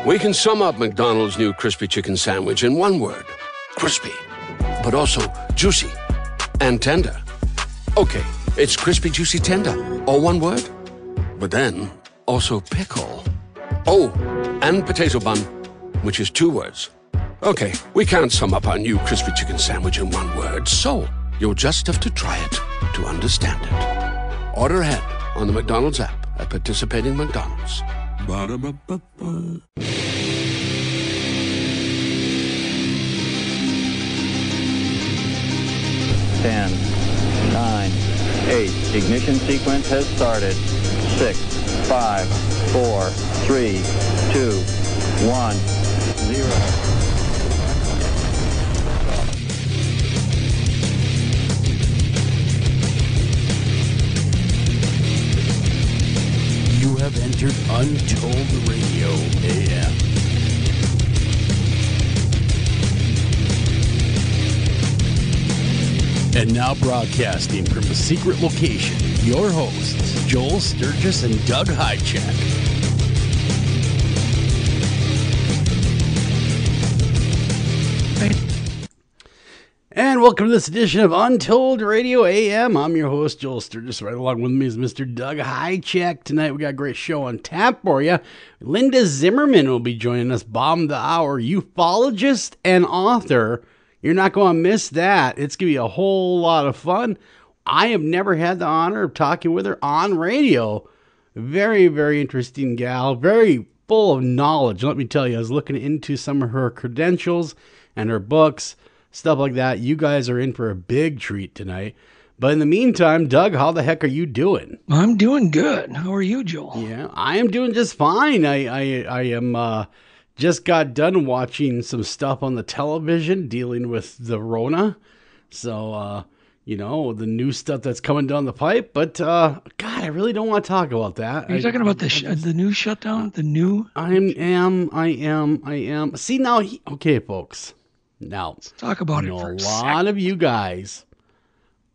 We can sum up McDonald's new crispy chicken sandwich in one word. Crispy. But also juicy and tender. Okay, it's crispy, juicy, tender. All one word. But then, also pickle. Oh, and potato bun, which is two words. Okay, we can't sum up our new crispy chicken sandwich in one word, so you'll just have to try it to understand it. Order ahead on the McDonald's app at participating McDonald's. Ba-da-ba-ba-ba. 10, 9, 8. Ignition sequence has started. 6, 5, 4, 3, 2, 1, 0. You have entered Untold Radio AM. And now broadcasting from a secret location, your hosts, Joel Sturgis and Doug Hychak. And welcome to this edition of Untold Radio AM. I'm your host, Joel Sturgis. Right along with me is Mr. Doug Hychak. Tonight we got a great show on tap for you. Linda Zimmerman will be joining us, Bomb the Hour, ufologist and author. You're not going to miss that. It's going to be a whole lot of fun. I have never had the honor of talking with her on radio. Very, very interesting gal. Very full of knowledge. Let me tell you, I was looking into some of her credentials and her books, stuff like that. You guys are in for a big treat tonight. But in the meantime, Doug, how the heck are you doing? I'm doing good. How are you, Joel? Yeah, I am doing just fine. I am... Just got done watching some stuff on the television dealing with the Rona. So, the new stuff that's coming down the pipe. But, God, I really don't want to talk about that. Are you talking about the new shutdown? The new? I am. See, now, okay, folks. Now, let's talk about it for a lot of you guys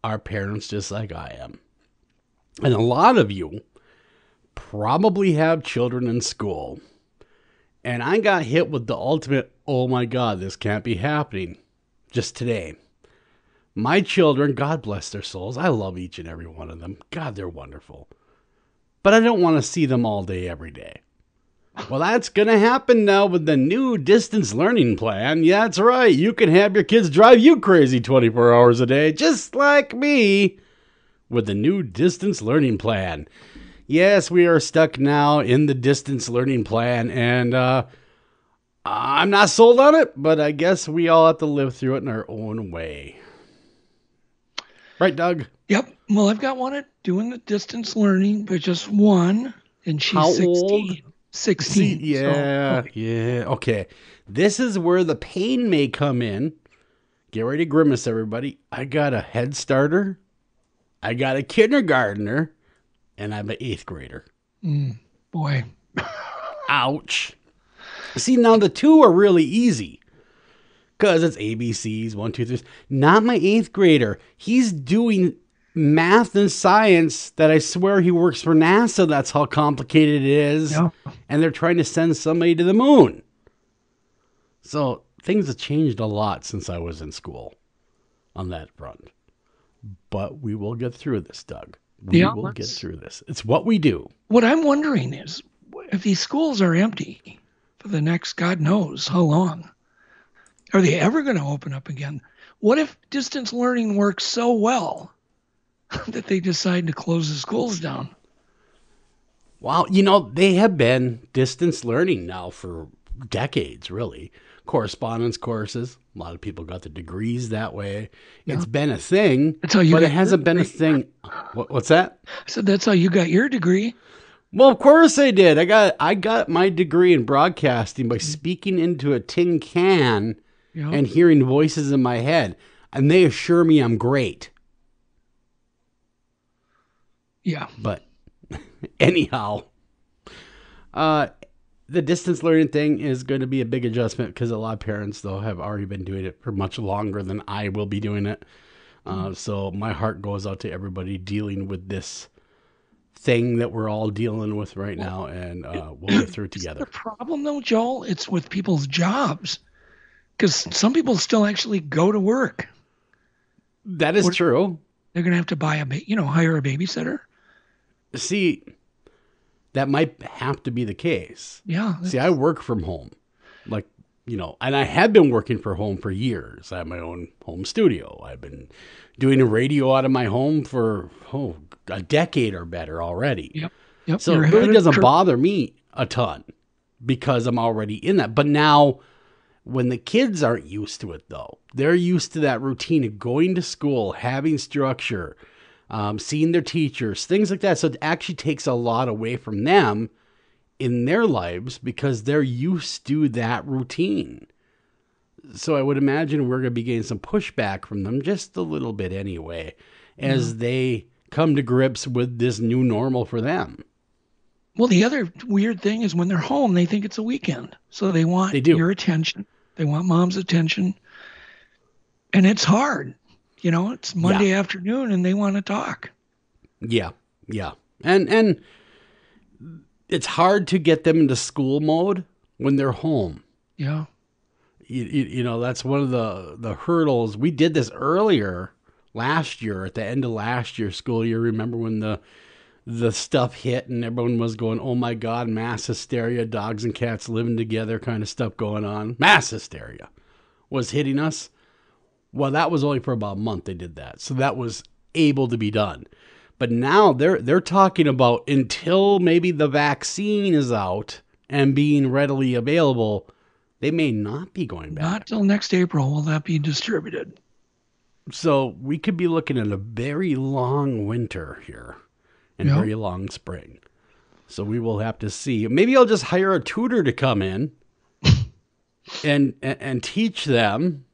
are parents just like I am. And a lot of you probably have children in school. And I got hit with the ultimate, oh my God, this can't be happening, just today. My children, God bless their souls, I love each and every one of them. God, they're wonderful. But I don't want to see them all day, every day. Well, that's going to happen now with the new distance learning plan. Yeah, that's right. You can have your kids drive you crazy 24 hours a day, just like me, with the new distance learning plan. Yes, we are stuck now in the distance learning plan, and I'm not sold on it, but I guess we all have to live through it in our own way. Right, Doug? Yep. Well, I've got one doing the distance learning, but just one, and she's How 16. old? 16. See, yeah, so, yeah. Okay. This is where the pain may come in. Get ready to grimace, everybody. I got a head starter. I got a kindergartner. And I'm an 8th grader. Boy. Ouch. See, now the two are really easy. Because it's ABCs, 1, 2, 3. Not my 8th grader. He's doing math and science that I swear he works for NASA. That's how complicated it is. Yeah. And they're trying to send somebody to the moon. So things have changed a lot since I was in school on that front. But we will get through this, Doug. We will get through this. It's what we do. What I'm wondering is, if these schools are empty for the next God knows how long, are they ever going to open up again? What if distance learning works so well that they decide to close the schools down? Wow, they have been distance learning now for decades, really. Correspondence courses. A lot of people got the degrees that way. Yeah. It's been a thing, but it hasn't been a thing. What's that? I said, that's how you got your degree. Well, of course I did. I got my degree in broadcasting by speaking into a tin can and hearing voices in my head. And they assure me I'm great. Yeah. But anyhow, the distance learning thing is going to be a big adjustment because a lot of parents, though, have already been doing it for much longer than I will be doing it. So my heart goes out to everybody dealing with this thing that we're all dealing with right now, and we'll get through it together. The problem, though, Joel, it's with people's jobs, because some people still actually go to work. That is true. They're going to have to buy hire a babysitter. See, that might have to be the case. Yeah. See, I work from home, and I have been working from home for years. I have my own home studio. I've been doing a radio out of my home for a decade or better already. Yep. So it really doesn't bother me a ton because I'm already in that. But now, when the kids aren't used to it, though, they're used to that routine of going to school, having structure, seeing their teachers, things like that. So it actually takes a lot away from them in their lives because they're used to that routine. So I would imagine we're going to be getting some pushback from them just a little bit anyway, as they come to grips with this new normal for them. Well, the other weird thing is when they're home, they think it's a weekend. So they want your attention. They want mom's attention. And it's hard. It's Monday afternoon and they want to talk. Yeah. And it's hard to get them into school mode when they're home. Yeah. That's one of the hurdles. We did this earlier last year, at the end of last year's school year. Remember when the stuff hit and everyone was going, oh my God, mass hysteria, dogs and cats living together kind of stuff going on. Mass hysteria was hitting us. Well, that was only for about a month they did that. So that was able to be done. But now they're talking about until maybe the vaccine is out and being readily available, they may not be going back. Not till next April will that be distributed. So we could be looking at a very long winter here and very long spring. So we will have to see. Maybe I'll just hire a tutor to come in and teach them.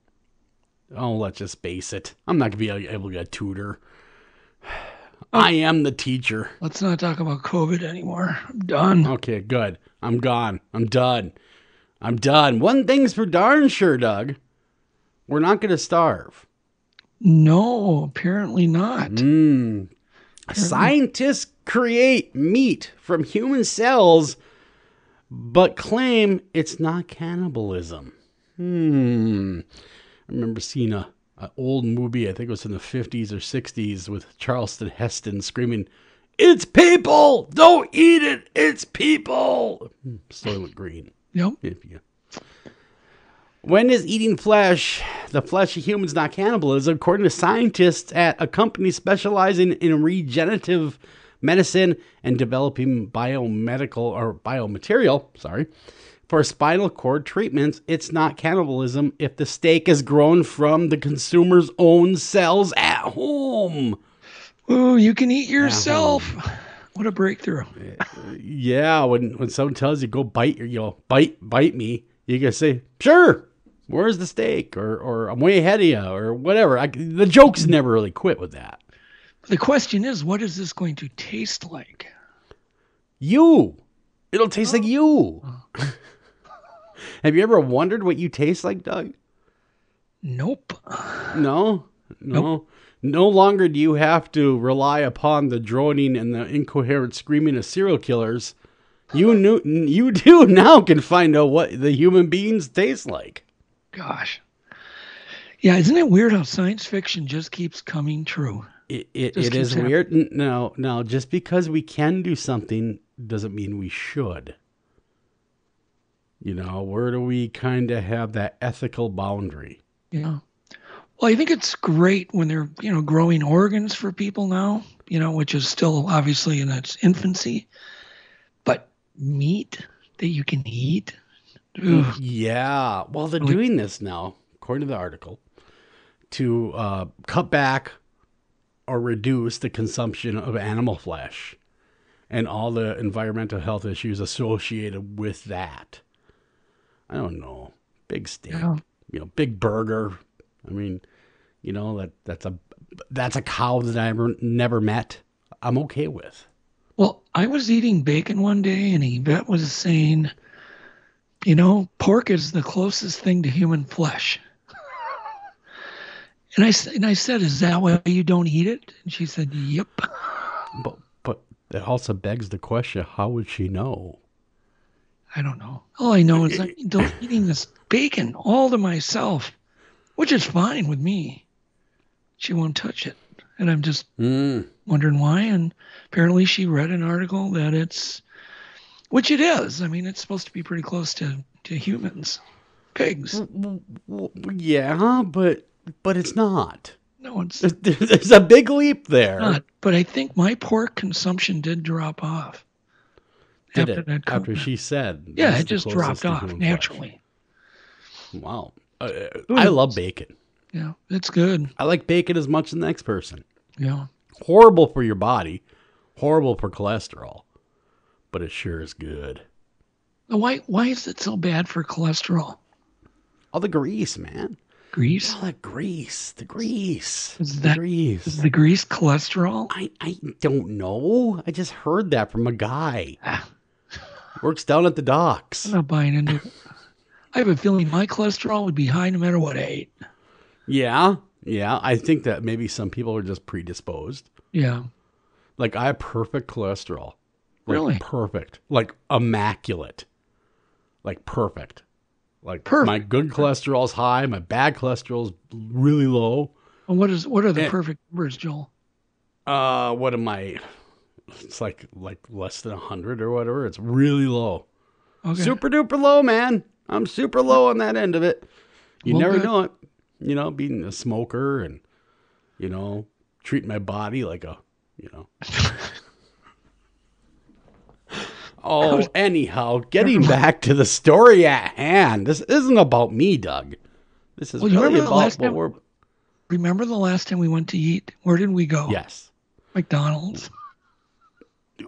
Oh, let's just face it. I'm not going to be able to get a tutor. I am the teacher. Let's not talk about COVID anymore. I'm done. Okay, good. I'm gone. I'm done. One thing's for darn sure, Doug. We're not going to starve. No, apparently not. Scientists create meat from human cells, but claim it's not cannibalism. I remember seeing an old movie, I think it was in the 50s or 60s, with Charleston Heston screaming, "It's people! Don't eat it! It's people!" Soylent Green. Yep. When is eating the flesh of humans, not cannibalism? According to scientists at a company specializing in regenerative medicine and developing biomaterial, for spinal cord treatments, it's not cannibalism if the steak is grown from the consumer's own cells at home. Oh, you can eat yourself. What a breakthrough. Yeah, when someone tells you go bite me, you can say, sure, where's the steak? Or I'm way ahead of you, or whatever. The jokes never really quit with that. The question is, what is this going to taste like? You. It'll taste like you. Have you ever wondered what you taste like, Doug? Nope. No? Nope. No longer do you have to rely upon the droning and the incoherent screaming of serial killers. You do now can find out what the human beings taste like. Gosh. Yeah, isn't it weird how science fiction just keeps coming true? It is weird. No, just because we can do something doesn't mean we should. Where do we kind of have that ethical boundary? Yeah. Well, I think it's great when they're, growing organs for people now, which is still obviously in its infancy. But meat that you can eat? Ugh. Yeah. Well, they're doing this now, according to the article, to cut back or reduce the consumption of animal flesh and all the environmental health issues associated with that. I don't know. Big steak, big burger. I mean, that's a cow that I never met. I'm okay with. Well, I was eating bacon one day, and Yvette was saying, pork is the closest thing to human flesh. And I said, is that why you don't eat it? And she said, yep. But It also begs the question, how would she know? I don't know. All I know is I'm eating this bacon all to myself, which is fine with me. She won't touch it. And I'm just wondering why. And apparently she read an article that it's, which it is. I mean, it's supposed to be pretty close to humans, pigs. Yeah, but it's not. No, it's there's a big leap there. not. But I think my pork consumption did drop off. Did it? After she said. Yeah, it just dropped off naturally. Flesh. Wow. I love bacon. Yeah, it's good. I like bacon as much as the next person. Yeah. Horrible for your body. Horrible for cholesterol. But it sure is good. Why is it so bad for cholesterol? All the grease, man. Grease? All that grease. The grease. Is the grease. Is the grease cholesterol? I don't know. I just heard that from a guy. Ah. Works down at the docks. I'm not buying into it. I have a feeling my cholesterol would be high no matter what I ate. Yeah. I think that maybe some people are just predisposed. Yeah. Like, I have perfect cholesterol. Like, really? Perfect. Like, immaculate. Like, perfect. Like, perfect. My good cholesterol is high. My bad cholesterol is really low. Well, what are the perfect numbers, Joel? What am I? It's like less than 100 or whatever. It's really low. Okay. Super duper low, man. I'm super low on that end of it. You never know it. You know, being a smoker and, you know, treating my body like a, you know. Oh, anyhow, getting back to the story at hand. This isn't about me, Doug. This is really about what we're... Remember the last time we went to eat? Where did we go? Yes. McDonald's?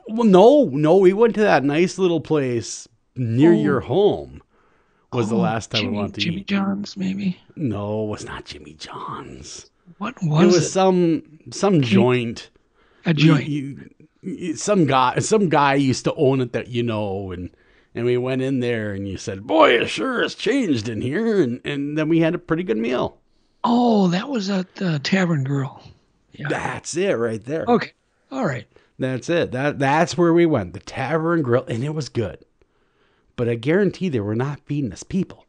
Well, no, we went to that nice little place near your home. Was the last time we went to Jimmy eat. John's, maybe? No, it was not Jimmy John's. What was it? It was some joint. A joint. Some guy used to own it that you know, and we went in there and you said, boy, it sure has changed in here, and then we had a pretty good meal. Oh, that was at the Tavern Grill. Yeah. That's it right there. Okay. All right. That's it. That's where we went, the Tavern Grill, and it was good. But I guarantee they were not feeding us people.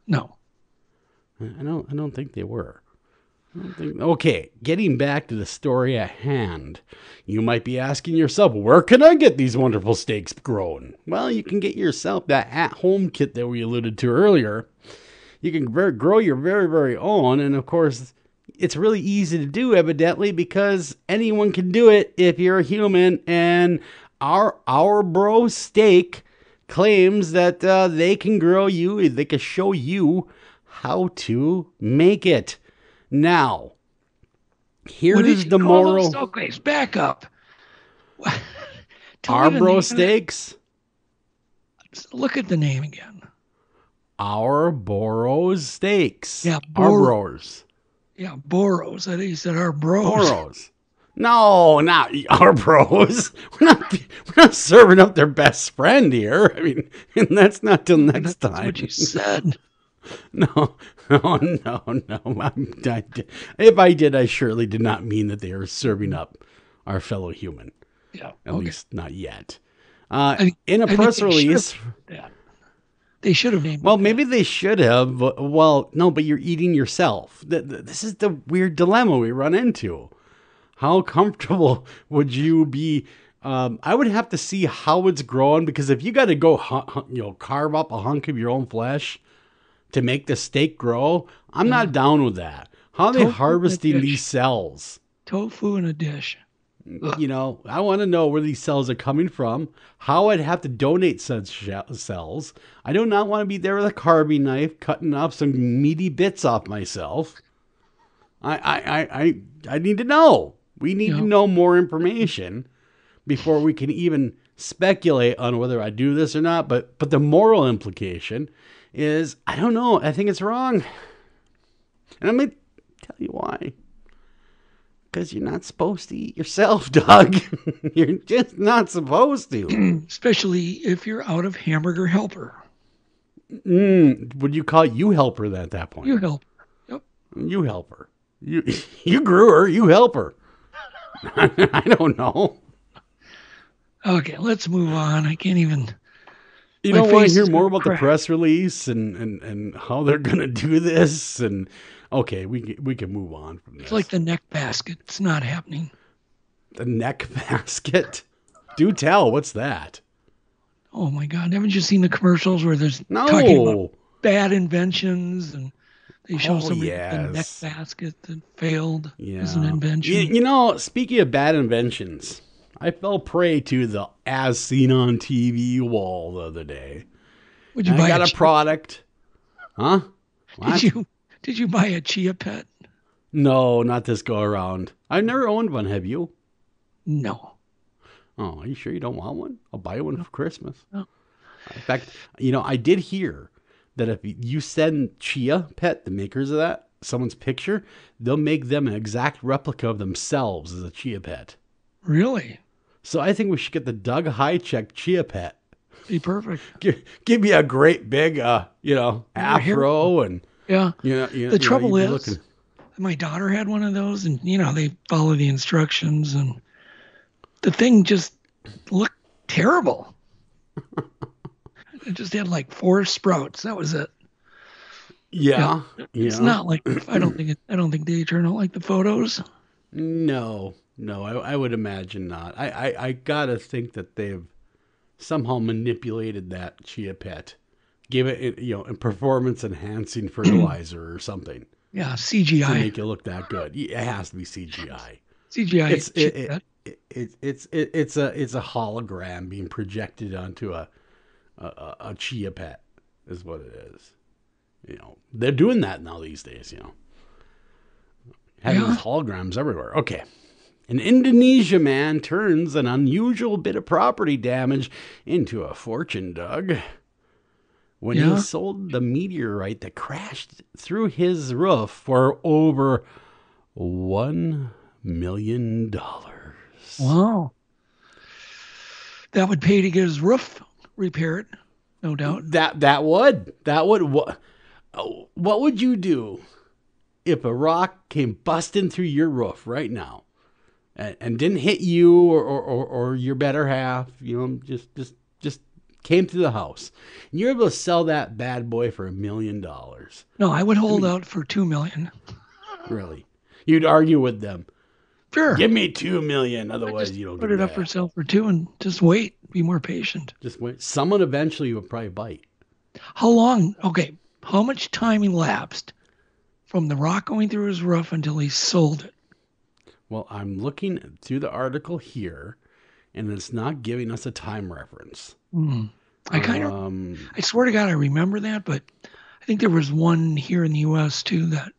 No. I don't think they were. Okay, getting back to the story at hand. You might be asking yourself, where can I get these wonderful steaks grown? Well, you can get yourself that at-home kit that we alluded to earlier. You can grow your very, very own, and of course, it's really easy to do, evidently, because anyone can do it if you're a human, and our bro steak claims that they can they can show you how to make it. Now, here's the moral. Okay, back up. Our bro steaks. Look at the name again. Our Boros steaks. Yeah, our bros. Yeah, Boros. I think you said our bros. Boros. No, not our bros. We're not serving up their best friend here. I mean, and that's not till next time. That's what you said. No. If I did, I surely did not mean that they were serving up our fellow human. Yeah. At least not yet. In a press release. They should have named it. Well, maybe they should have. Well, no, but you're eating yourself. This is the weird dilemma we run into. How comfortable would you be? I would have to see how it's growing, because if you got to go, carve up a hunk of your own flesh to make the steak grow, I'm not down with that. How are they harvesting these cells? Tofu in a dish. You know, I want to know where these cells are coming from, how I'd have to donate such cells. I do not want to be there with a carving knife cutting off some meaty bits off myself. I need to know. We need to know more information before we can even speculate on whether I do this or not. But the moral implication is, I don't know. I think it's wrong. And I'm going to tell you why. Because you're not supposed to eat yourself, Doug. You're just not supposed to. Especially if you're out of hamburger helper. Would you call you helper then at that point? You helper. Yep. You helper. You grew her. You help her. I don't know. Okay, let's move on. I can't even. You My don't want to face hear is more gonna about the crack. press release and how they're going to do this? And okay, we can move on from this. It's like the neck basket. It's not happening. The neck basket. Do tell. What's that? Oh my God! Haven't you seen the commercials where there's talking about No. bad inventions and they show Oh, somebody with the neck yes. basket that failed Yeah. as an invention? You know, speaking of bad inventions, I fell prey to the as seen on TV wall the other day. Would you And I buy got a chia- product. Huh? What? Did you buy a chia pet? No, not this go around. I've never owned one. Have you? No. Oh, are you sure you don't want one? I'll buy one for Christmas. No. In fact, you know, I did hear that if you send Chia Pet, the makers of that, someone's picture, they'll make them an exact replica of themselves as a Chia Pet. Really? So I think we should get the Doug Highcheck Chia Pet. Be perfect. Give me a great big, afro and Yeah. The The trouble you'd be is, my daughter had one of those, and they follow the instructions, and the thing just looked terrible. It just had like 4 sprouts. That was it. yeah. It's not like I don't think they turn out like the photos. No, I would imagine not. I gotta think that they've somehow manipulated that Chia Pet, give it a performance enhancing fertilizer or something Yeah, to CGI. make it look that good. It has to be CGI. CGI. It's a hologram being projected onto a Chia Pet is what it is. They're doing that now these days. Having these holograms everywhere. Okay. An Indonesia man turns an unusual bit of property damage into a fortune, Doug. When he sold the meteorite that crashed through his roof for over $1 million. Wow. That would pay to get his roof repaired, no doubt. That would. What would you do if a rock came busting through your roof right now and didn't hit you or your better half, just came through the house, and you're able to sell that bad boy for $1 million? No, I would hold out for $2 million. Really? You'd argue with them. Sure. Give me $2 million, otherwise you don't put get it up for sale for 2 and just wait. Be more patient. Just wait. Someone eventually would probably bite. How long? Okay. How much time elapsed from the rock going through his roof until he sold it? Well, I'm looking through the article here, and it's not giving us a time reference. I kind of, I swear to God, I remember that, but I think there was one here in the U.S. too that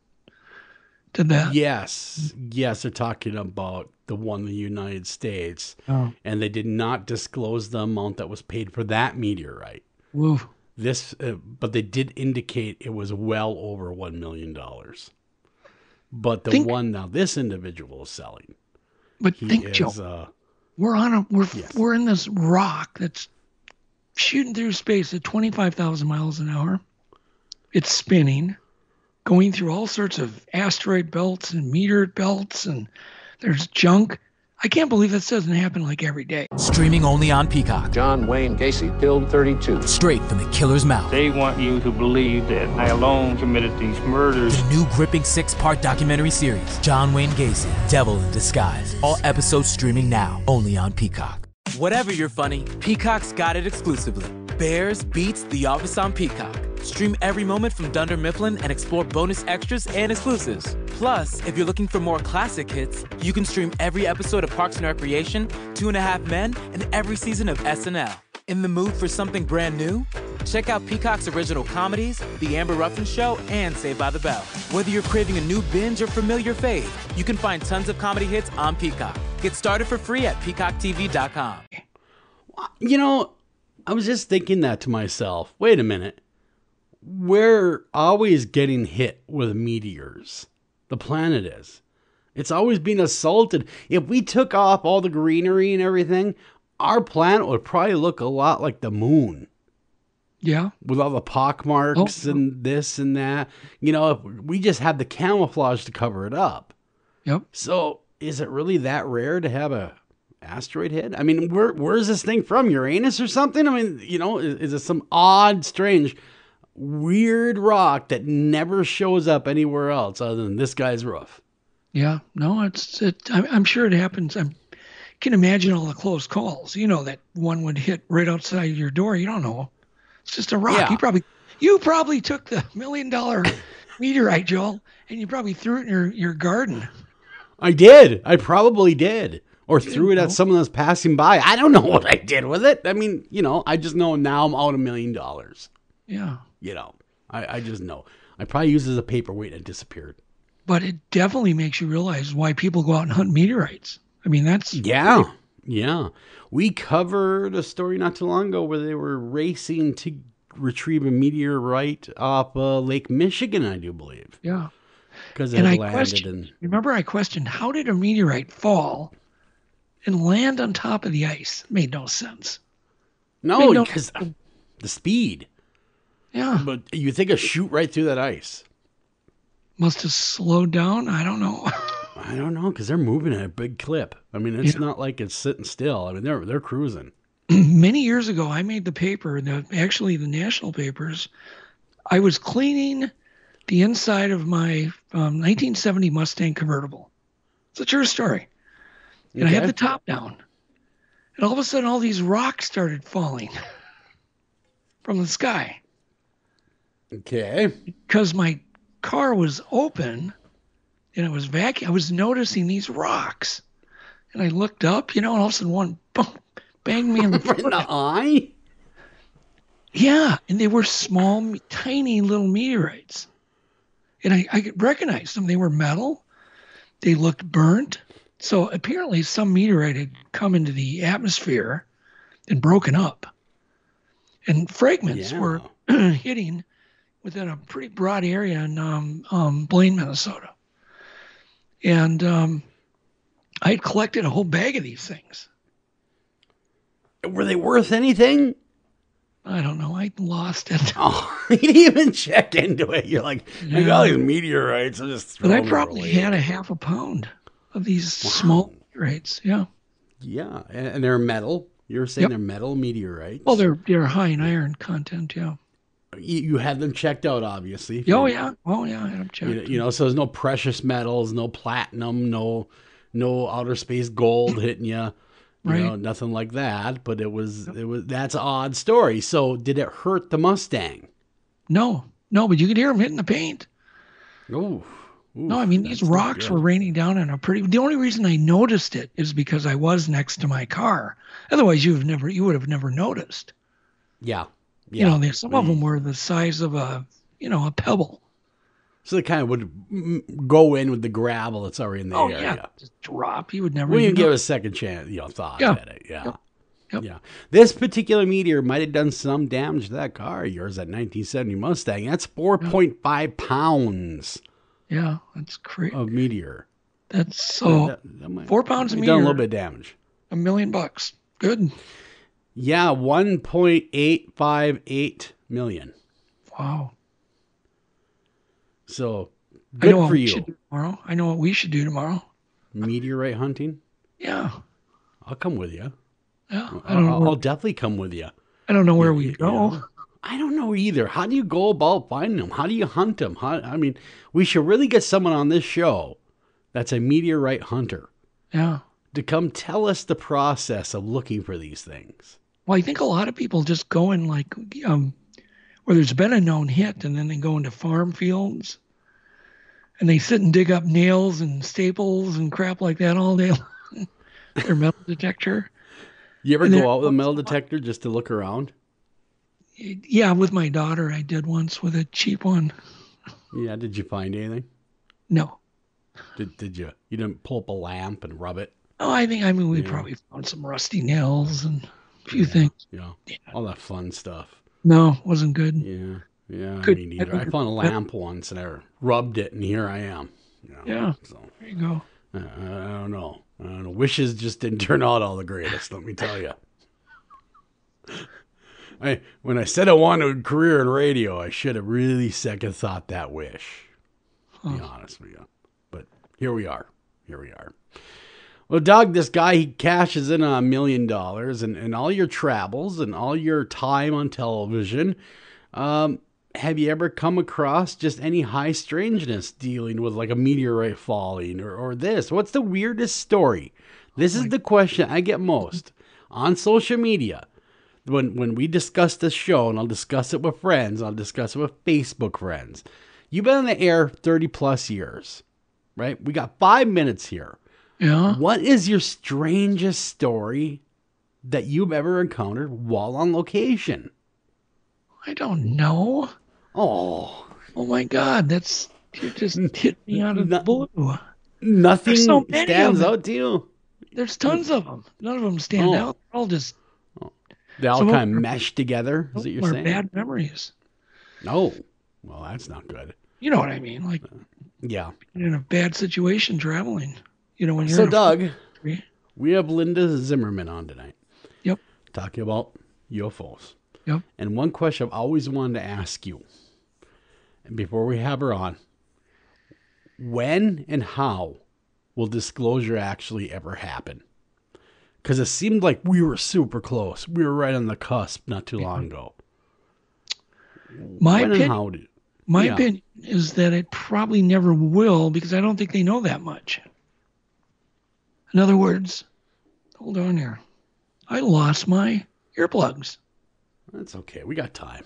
did that. Yes, they're talking about the one in the United States, and they did not disclose the amount that was paid for that meteorite. Woo. But they did indicate it was well over $1 million. But the one now this individual is selling. But think, Joe, we're in this rock that's shooting through space at 25,000 miles an hour. It's spinning, going through all sorts of asteroid belts and meteor belts, and there's junk. I can't believe this doesn't happen like every day. Streaming only on Peacock. John Wayne Gacy killed 32. Straight from the killer's mouth. They want you to believe that I alone committed these murders. The new gripping 6-part documentary series, John Wayne Gacy, Devil in Disguise. All episodes streaming now, only on Peacock. Whatever you're funny, Peacock's got it exclusively. Bears beats The Office on Peacock. Stream every moment from Dunder Mifflin and explore bonus extras and exclusives. Plus, if you're looking for more classic hits, you can stream every episode of Parks and Recreation, 2.5 Men, and every season of SNL. In the mood for something brand new? Check out Peacock's original comedies, The Amber Ruffin Show, and Saved by the Bell. Whether you're craving a new binge or familiar fave, you can find tons of comedy hits on Peacock. Get started for free at peacocktv.com. I was just thinking that to myself. Wait a minute. We're always getting hit with meteors. The planet is. It's always being assaulted. If we took off all the greenery and everything, our planet would probably look a lot like the moon. Yeah. With all the pockmarks and this and that. If we just had the camouflage to cover it up. Yep. So is it really that rare to have a asteroid hit? I mean, where's this thing from? Uranus or something? I mean, is it some odd, strange, weird rock that never shows up anywhere else other than this guy's roof? Yeah, no, I'm sure it happens. I can imagine all the close calls. That one would hit right outside your door. You don't know. It's just a rock. Yeah. You probably took the $1 million meteorite, Joel, and you probably threw it in your garden. I did. I probably did. Or threw it at someone that's passing by. I don't know what I did with it. I mean, I just know now I'm out $1 million. Yeah. I just know. I probably used it as a paperweight and it disappeared. But it definitely makes you realize why people go out and hunt meteorites. I mean, that's... Yeah. We covered a story not too long ago where they were racing to retrieve a meteorite off Lake Michigan, I do believe. Yeah. Because it landed Remember, I questioned, how did a meteorite fall and land on top of the ice? It made no sense. No, because the speed. Yeah. But you think it'd shoot right through that ice. Must have slowed down. I don't know. I don't know, because they're moving at a big clip. I mean, it's not like it's sitting still. I mean, they're cruising. Many years ago, I made the paper, actually the national papers. I was cleaning the inside of my 1970 Mustang convertible. It's a true story. And I had the top down. And all of a sudden, all these rocks started falling from the sky. Okay. Because my car was open and it was vacuum. I was noticing these rocks. And I looked up, and all of a sudden one banged me in the in the eye? Yeah, and they were small, tiny little meteorites. And I recognized them. They were metal. They looked burnt. So apparently some meteorite had come into the atmosphere and broken up. And fragments were hitting within a pretty broad area in Blaine, Minnesota. And I had collected a whole bag of these things. Were they worth anything? I don't know. I lost it. Oh, you didn't even check into it. You're like, I got these meteorites. I'm just throwing But I probably had a half a pound of these small meteorites. Yeah. Yeah. And they're metal. You're saying they're metal meteorites? Well, they're high in iron content. Yeah. You had them checked out, obviously. Oh, yeah. I had them checked. So there's no precious metals, no platinum, no outer space gold hitting you. Right. Nothing like that, but it was that's an odd story. So did it hurt the Mustang? No, but you could hear them hitting the paint. Oh. No, I mean, these rocks were raining down on the only reason I noticed it is because I was next to my car. Otherwise you would have never noticed. Yeah. Some of them were the size of a pebble. So they kind of would go in with the gravel that's already in the area. Yeah, just drop. You would never. Well, you give it a second chance, thought at it. Yep. Yeah. This particular meteor might have done some damage to that car of yours, that 1970 Mustang. That's 4.5 pounds. Yeah, that's crazy. Of meteor. That's so. 4 pounds of meteor. Done a little bit of damage. $1 million. Good. Yeah, 1.858 million. Wow. So, good for you. I know what we should do tomorrow. Meteorite hunting? Yeah. I'll come with you. Yeah. I'll definitely come with you. I don't know where we go. I don't know either. How do you go about finding them? How do you hunt them? We should really get someone on this show that's a meteorite hunter. Yeah. To come tell us the process of looking for these things. Well, I think a lot of people just go in where there's been a known hit, and then they go into farm fields and they sit and dig up nails and staples and crap like that all day long. Their metal detector. You ever go out with a metal detector just to look around? Yeah, with my daughter, I did once with a cheap one. Yeah, did you find anything? No. Did you? You didn't pull up a lamp and rub it? Oh, we probably found some rusty nails and a few things. Yeah, all that fun stuff. No, wasn't good. Yeah, I mean, either. I found a lamp once and I rubbed it, and here I am. Yeah, so there you go. I don't know. Wishes just didn't turn out all the greatest, let me tell you. When I said I wanted a career in radio, I should have really second thought that wish. To be honest with you. But here we are. Well, Doug, this guy, he cashes in on $1 million and all your travels and all your time on television. Have you ever come across just any high strangeness dealing with like a meteorite falling or this? What's the weirdest story? This is the question I get most on social media. When we discuss this show, and I'll discuss it with friends, I'll discuss it with Facebook friends. You've been on the air 30 plus years, right? We got 5 minutes here. Yeah. What is your strangest story that you've ever encountered while on location? I don't know. Oh My God, you just hit me out of the blue. Nothing so many stands of them. out to you? There's tons of them. None of them stand out. They're all just. They all Some of kind of them mesh together, is what you're saying? Bad memories. No. Well, that's not good. You know what I mean? Like, Yeah. in a bad situation traveling. You know, when you're So, in Doug, we have Linda Zimmerman on tonight. Yep. Talking about UFOs. Yep. And one question I've always wanted to ask you, and before we have her on, when and how will disclosure actually ever happen? Because it seemed like we were super close. We were right on the cusp not too long ago. My when opinion, and how do, my yeah. opinion is that it probably never will because I don't think they know that much. In other words, hold on here. I lost my earplugs. That's okay. We got time.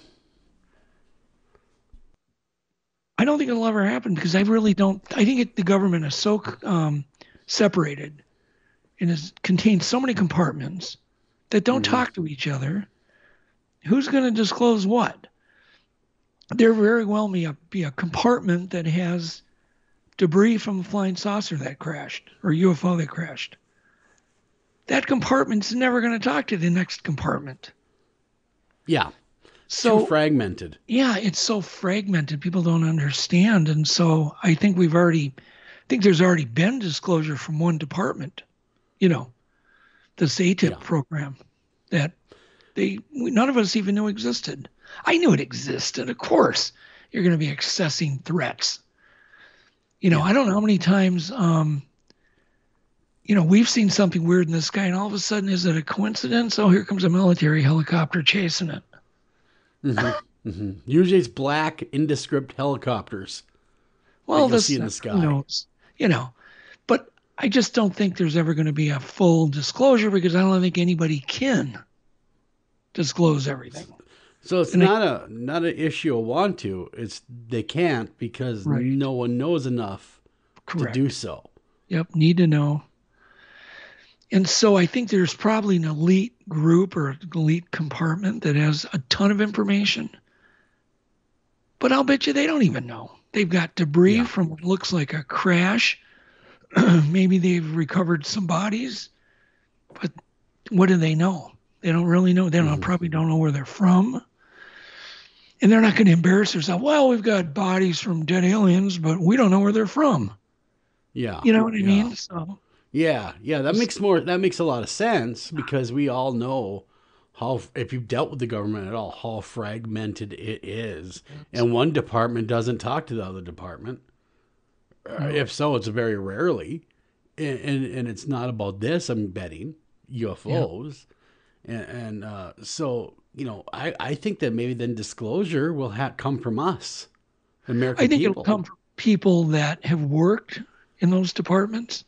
I don't think it'll ever happen because I really don't. I think the government is so separated and contains so many compartments that don't talk to each other. Who's going to disclose what? There very well may be a compartment that has debris from a flying saucer that crashed or UFO that crashed. That compartment's never going to talk to the next compartment. Yeah. So too fragmented. Yeah, it's so fragmented. People don't understand. And so I think there's already been disclosure from one department, you know, the ATIP program that none of us even knew existed. I knew it existed. Of course, you're going to be accessing threats. You know, I don't know how many times, we've seen something weird in the sky and all of a sudden, is it a coincidence? Oh, here comes a military helicopter chasing it. Mm-hmm. Mm-hmm. Usually it's black, indescript helicopters. Well, this in the sky. Who knows? But I just don't think there's ever going to be a full disclosure because I don't think anybody can disclose everything. So it's not an issue of want to. It's they can't because no one knows enough to do so. Yep, need to know. And so I think there's probably an elite group or elite compartment that has a ton of information. But I'll bet you they don't even know. They've got debris from what looks like a crash. Maybe they've recovered some bodies. But what do they know? They don't really know. They probably don't know where they're from. And they're not going to embarrass themselves. Well, we've got bodies from dead aliens, but we don't know where they're from. Yeah. You know what I mean? So. Yeah, that makes a lot of sense because we all know how, if you've dealt with the government at all, how fragmented it is. And one department doesn't talk to the other department. If so, it's very rarely. And it's not about this, I'm betting, UFOs. Yeah. So, I think that maybe then disclosure will come from us, American people. I think it'll come from people that have worked in those departments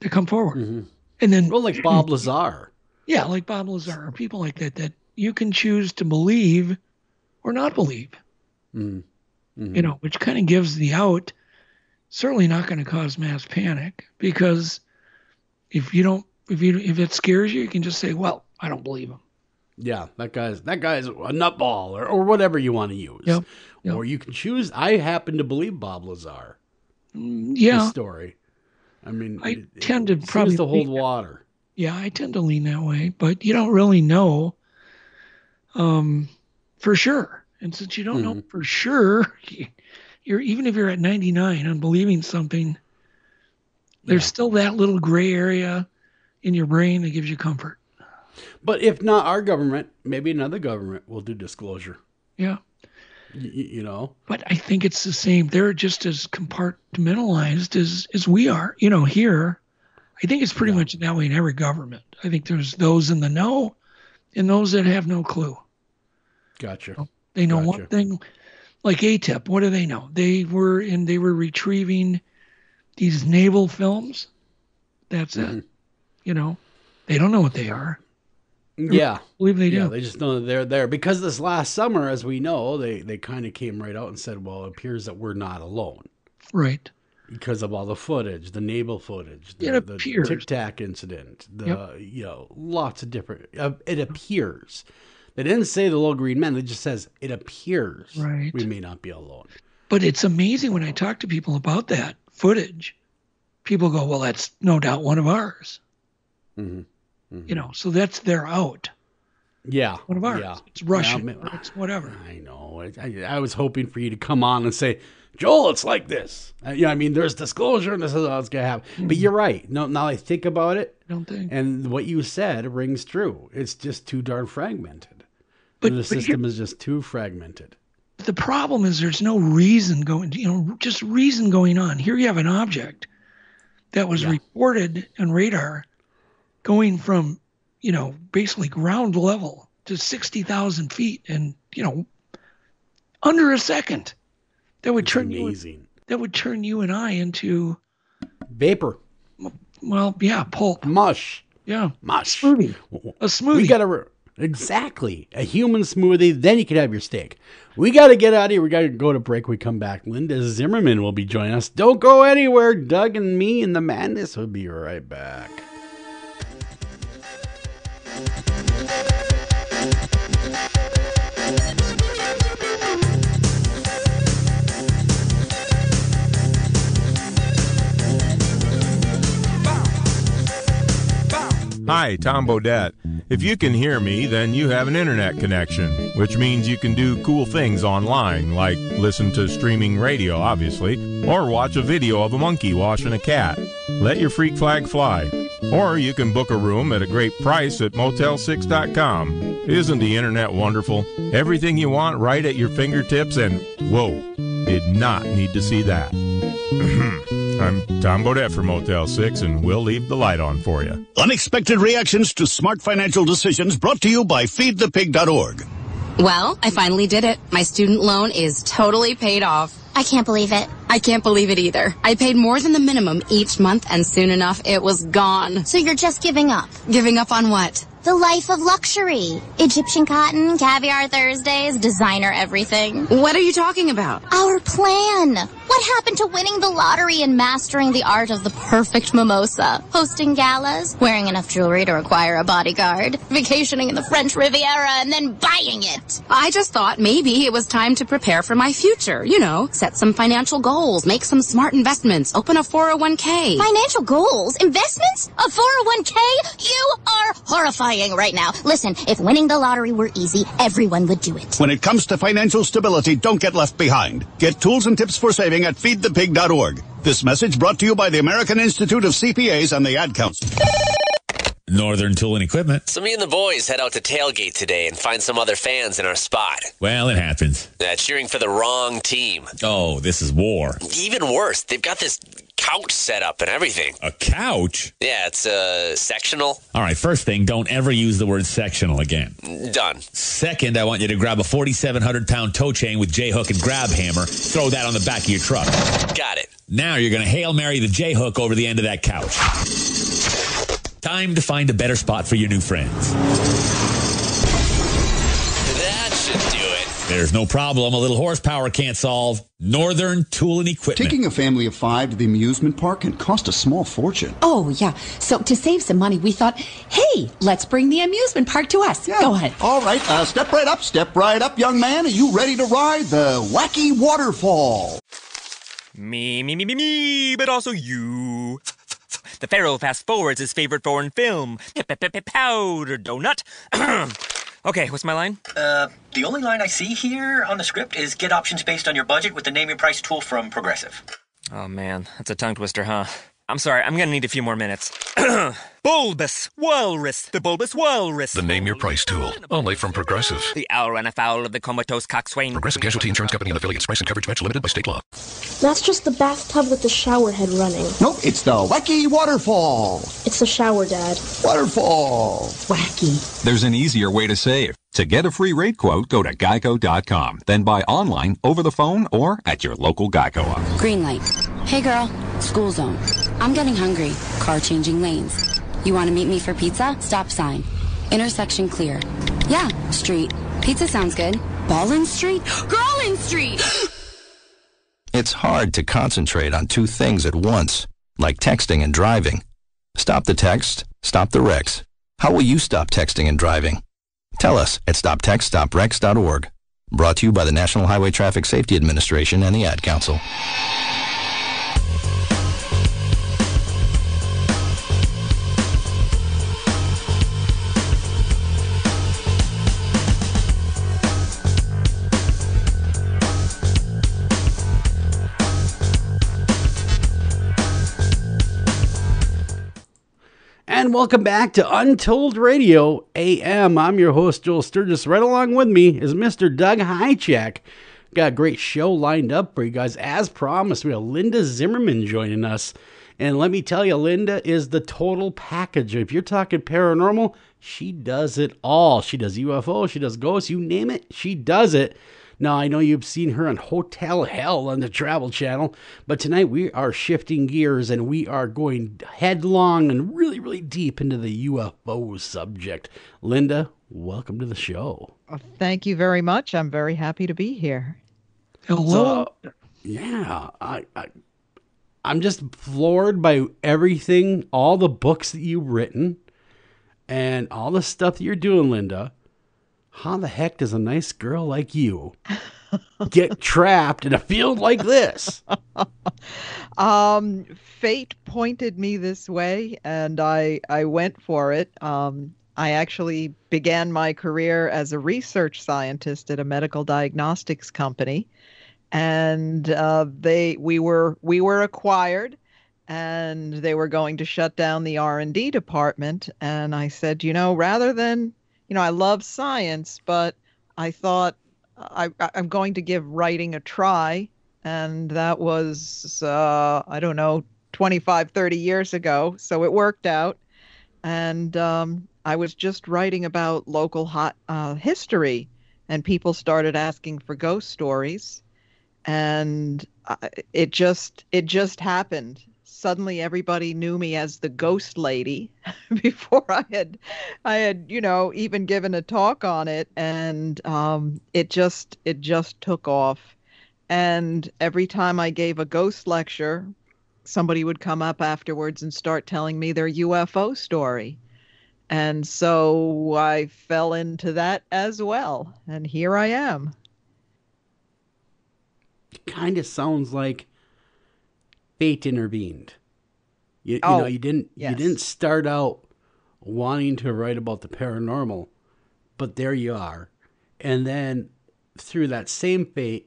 to come forward. Mm-hmm. And then, like Bob Lazar. Yeah, like Bob Lazar, or people like that you can choose to believe or not believe. Mm-hmm. Which kind of gives the out. Certainly not going to cause mass panic because if it scares you, you can just say, "Well, I don't believe him." Yeah, that guy's a nutball or whatever you want to use. Yep. Or you can choose. I happen to believe Bob Lazar. Yeah. His story. I mean, I tend to probably to hold water. Yeah, I tend to lean that way, but you don't really know for sure. And since you don't know for sure, even if you're at 99 on believing something, there's still that little gray area in your brain that gives you comfort. But if not our government, maybe another government will do disclosure. Yeah. But I think it's the same. They're just as compartmentalized as we are. Here, I think it's pretty much that way in every government. I think there's those in the know and those that have no clue. Gotcha. They know one thing, like ATIP. What do they know? They were retrieving these naval films. That's it. You know, they don't know what they are. Yeah. I believe they do. Yeah, they just know that they're there. Because this last summer, as we know, they kind of came right out and said, well, it appears that we're not alone. Right. Because of all the footage, the naval footage, the Tic Tac incident, lots of different, it appears. They didn't say the little green men. They just says, it appears we may not be alone. But it's amazing when I talk to people about that footage, people go, well, that's no doubt one of ours. You know, so they're out. Yeah. One of ours. Yeah. It's Russian. It's whatever. I know. I was hoping for you to come on and say, Joel, it's like this. I mean, there's disclosure and this is how it's going to happen. But you're right. No, now I think about it. Don't think. And what you said rings true. It's just too darn fragmented. But the system is just too fragmented. The problem is there's no reason just reason going on. Here you have an object that was reported on radar going from, basically ground level to 60,000 feet and, under a second. That would turn you and I into vapor. Well, yeah, pulp. Mush. Yeah. Mush. Smoothie. A smoothie. We gotta exactly a human smoothie. Then you could have your steak. We got to get out of here. We got to go to break. We come back. Linda Zimmerman will be joining us. Don't go anywhere. Doug and me and the madness will be right back. Hi, Tom Bodette. If you can hear me, then you have an internet connection, which means you can do cool things online, like listen to streaming radio, obviously, or watch a video of a monkey washing a cat. Let your freak flag fly. Or you can book a room at a great price at Motel6.com. Isn't the internet wonderful? Everything you want right at your fingertips, and whoa, did not need to see that. I'm Tom Bodette for Motel 6, and we'll leave the light on for you. Unexpected reactions to smart financial decisions brought to you by feedthepig.org. Well, I finally did it. My student loan is totally paid off. I can't believe it. I can't believe it either. I paid more than the minimum each month, and soon enough, it was gone. So you're just giving up? Giving up on what? The life of luxury. Egyptian cotton, caviar Thursdays, designer everything. What are you talking about? Our plan. What happened to winning the lottery and mastering the art of the perfect mimosa? Hosting galas, wearing enough jewelry to require a bodyguard, vacationing in the French Riviera, and then buying it. I just thought maybe it was time to prepare for my future. Set some financial goals, make some smart investments, open a 401k. Financial goals? Investments? A 401k? You are horrifying right now. Listen, if winning the lottery were easy, everyone would do it. When it comes to financial stability, don't get left behind. Get tools and tips for saving at feedthepig.org. This message brought to you by the American Institute of CPAs and the Ad Council. Northern Tool and Equipment. So me and the boys head out to tailgate today and find some other fans in our spot. Well, it happens. Cheering for the wrong team. Oh, this is war. Even worse, they've got this couch set up and everything. A couch? Yeah, it's sectional. All right, first thing, don't ever use the word sectional again. Done. Second, I want you to grab a 4,700-pound tow chain with J-hook and grab hammer. Throw that on the back of your truck. Got it. Now you're going to Hail Mary the J-hook over the end of that couch. Time to find a better spot for your new friends. That should do it. There's no problem a little horsepower can't solve. Northern Tool and Equipment. Taking a family of 5 to the amusement park can cost a small fortune. Oh, yeah. So to save some money, we thought, hey, let's bring the amusement park to us. Yeah. Go ahead. All right. Step right up, young man. Are you ready to ride the wacky waterfall? Me, but also you. The Pharaoh fast forwards his favorite foreign film, Powder Donut. Okay, what's my line? The only line I see here on the script is get options based on your budget with the Name Your Price tool from Progressive. Oh man, that's a tongue twister, huh? I'm sorry, I'm gonna need a few more minutes. Bulbous Walrus, the Bulbous Walrus. The Name Your Price tool, only from Progressive. The owl ran afoul of the comatose coxswain. Progressive Casualty Insurance Company and affiliates. Price and coverage match limited by state law. That's just the bathtub with the shower head running. Nope, it's the wacky waterfall. It's the shower, Dad. Waterfall. Wacky. There's an easier way to save. To get a free rate quote, go to geico.com. Then buy online, over the phone, or at your local Geico office. Green light. Hey girl, school zone. I'm getting hungry. Car changing lanes. You want to meet me for pizza? Stop sign. Intersection clear. Yeah, street. Pizza sounds good. Ballin Street? Girlin Street! It's hard to concentrate on two things at once, like texting and driving. Stop the text, stop the wrecks. How will you stop texting and driving? Tell us at stoptextstopwrecks.org. Brought to you by the National Highway Traffic Safety Administration and the Ad Council. And welcome back to Untold Radio AM. I'm your host, Joel Sturgis. Right along with me is Mr. Doug Hychak. Got a great show lined up for you guys. As promised, we have Linda Zimmerman joining us. And let me tell you, Linda is the total package. If you're talking paranormal, she does it all. She does UFO, she does ghosts, you name it, she does it. Now, I know you've seen her on Hotel Hell on the Travel Channel, but tonight we are shifting gears and we are going headlong and really, really deep into the UFO subject. Linda, welcome to the show. Thank you very much. I'm very happy to be here. Hello. I'm just floored by everything, all the books that you've written and all the stuff that you're doing, Linda. How the heck does a nice girl like you get trapped in a field like this? Fate pointed me this way, and I went for it. I actually began my career as a research scientist at a medical diagnostics company, and we were acquired, and they were going to shut down the R&D department. And I said, rather than I love science, but I thought I'm going to give writing a try. And that was, 25, 30 years ago. So it worked out. And I was just writing about local history, and people started asking for ghost stories. And it just happened. Suddenly everybody knew me as the ghost lady before I had even given a talk on it. And it just took off. And every time I gave a ghost lecture, somebody would come up afterwards and start telling me their UFO story. And so I fell into that as well. And here I am. It kind of sounds like fate intervened. You didn't start out wanting to write about the paranormal, but there you are. And then through that same fate,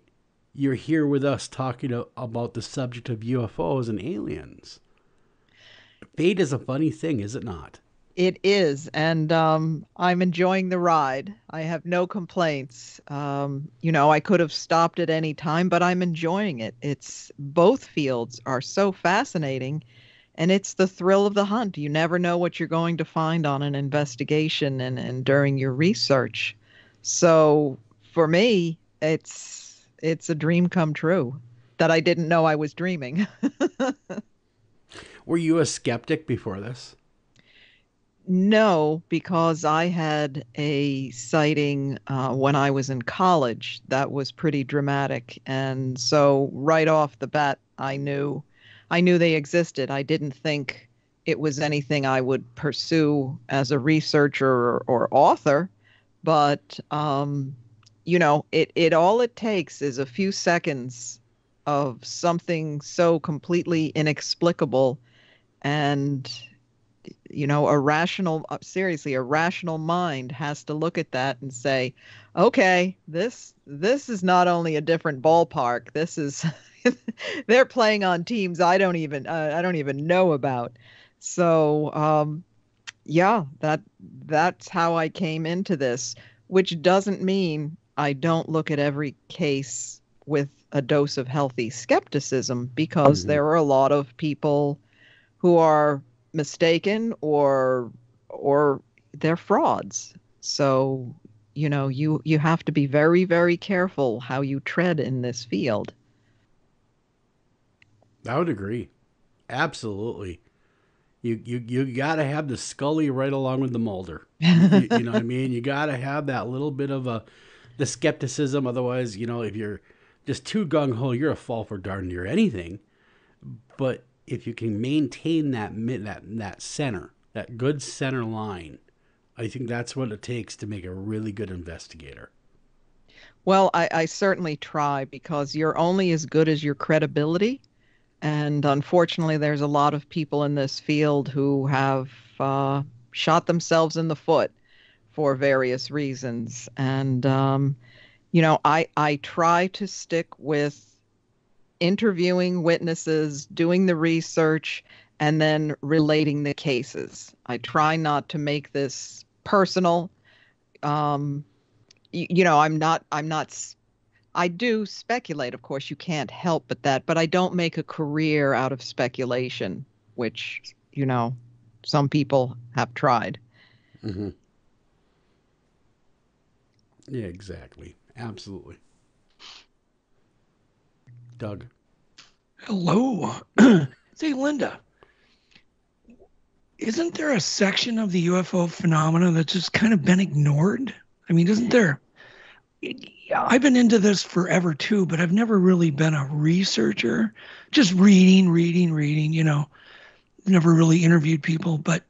you're here with us talking about the subject of UFOs and aliens. Fate is a funny thing, is it not? It is, and I'm enjoying the ride. I have no complaints. I could have stopped at any time, but I'm enjoying it. Both fields are so fascinating, and it's the thrill of the hunt. You never know what you're going to find on an investigation and during your research. So for me, it's a dream come true that I didn't know I was dreaming. Were you a skeptic before this? No, because I had a sighting when I was in college that was pretty dramatic. And so right off the bat, I knew they existed. I didn't think it was anything I would pursue as a researcher or author. But, it all it takes is a few seconds of something so completely inexplicable, and a rational mind has to look at that and say, okay, this is not only a different ballpark. This is they're playing on teams I don't even know about. So that's how I came into this, which doesn't mean I don't look at every case with a dose of healthy skepticism, because there are a lot of people who are mistaken or they're frauds. So, you have to be very, very careful how you tread in this field. I would agree. Absolutely. You got to have the Scully right along with the Mulder. You know what I mean? You got to have that little bit of the skepticism. Otherwise, if you're just too gung-ho, you're a fall for darn near anything. But if you can maintain that center, that good center line, I think that's what it takes to make a really good investigator. Well, I certainly try, because you're only as good as your credibility. And unfortunately, there's a lot of people in this field who have shot themselves in the foot for various reasons. And, I try to stick with interviewing witnesses, doing the research, and then relating the cases. I try not to make this personal. I do speculate, of course, you can't help but I don't make a career out of speculation, which, some people have tried. Mm-hmm. Yeah, exactly. Absolutely. Doug. Hello. Say, Linda, isn't there a section of the UFO phenomena that's just kind of been ignored? I mean, isn't there? I've been into this forever too, but I've never really been a researcher. Just reading, never really interviewed people. But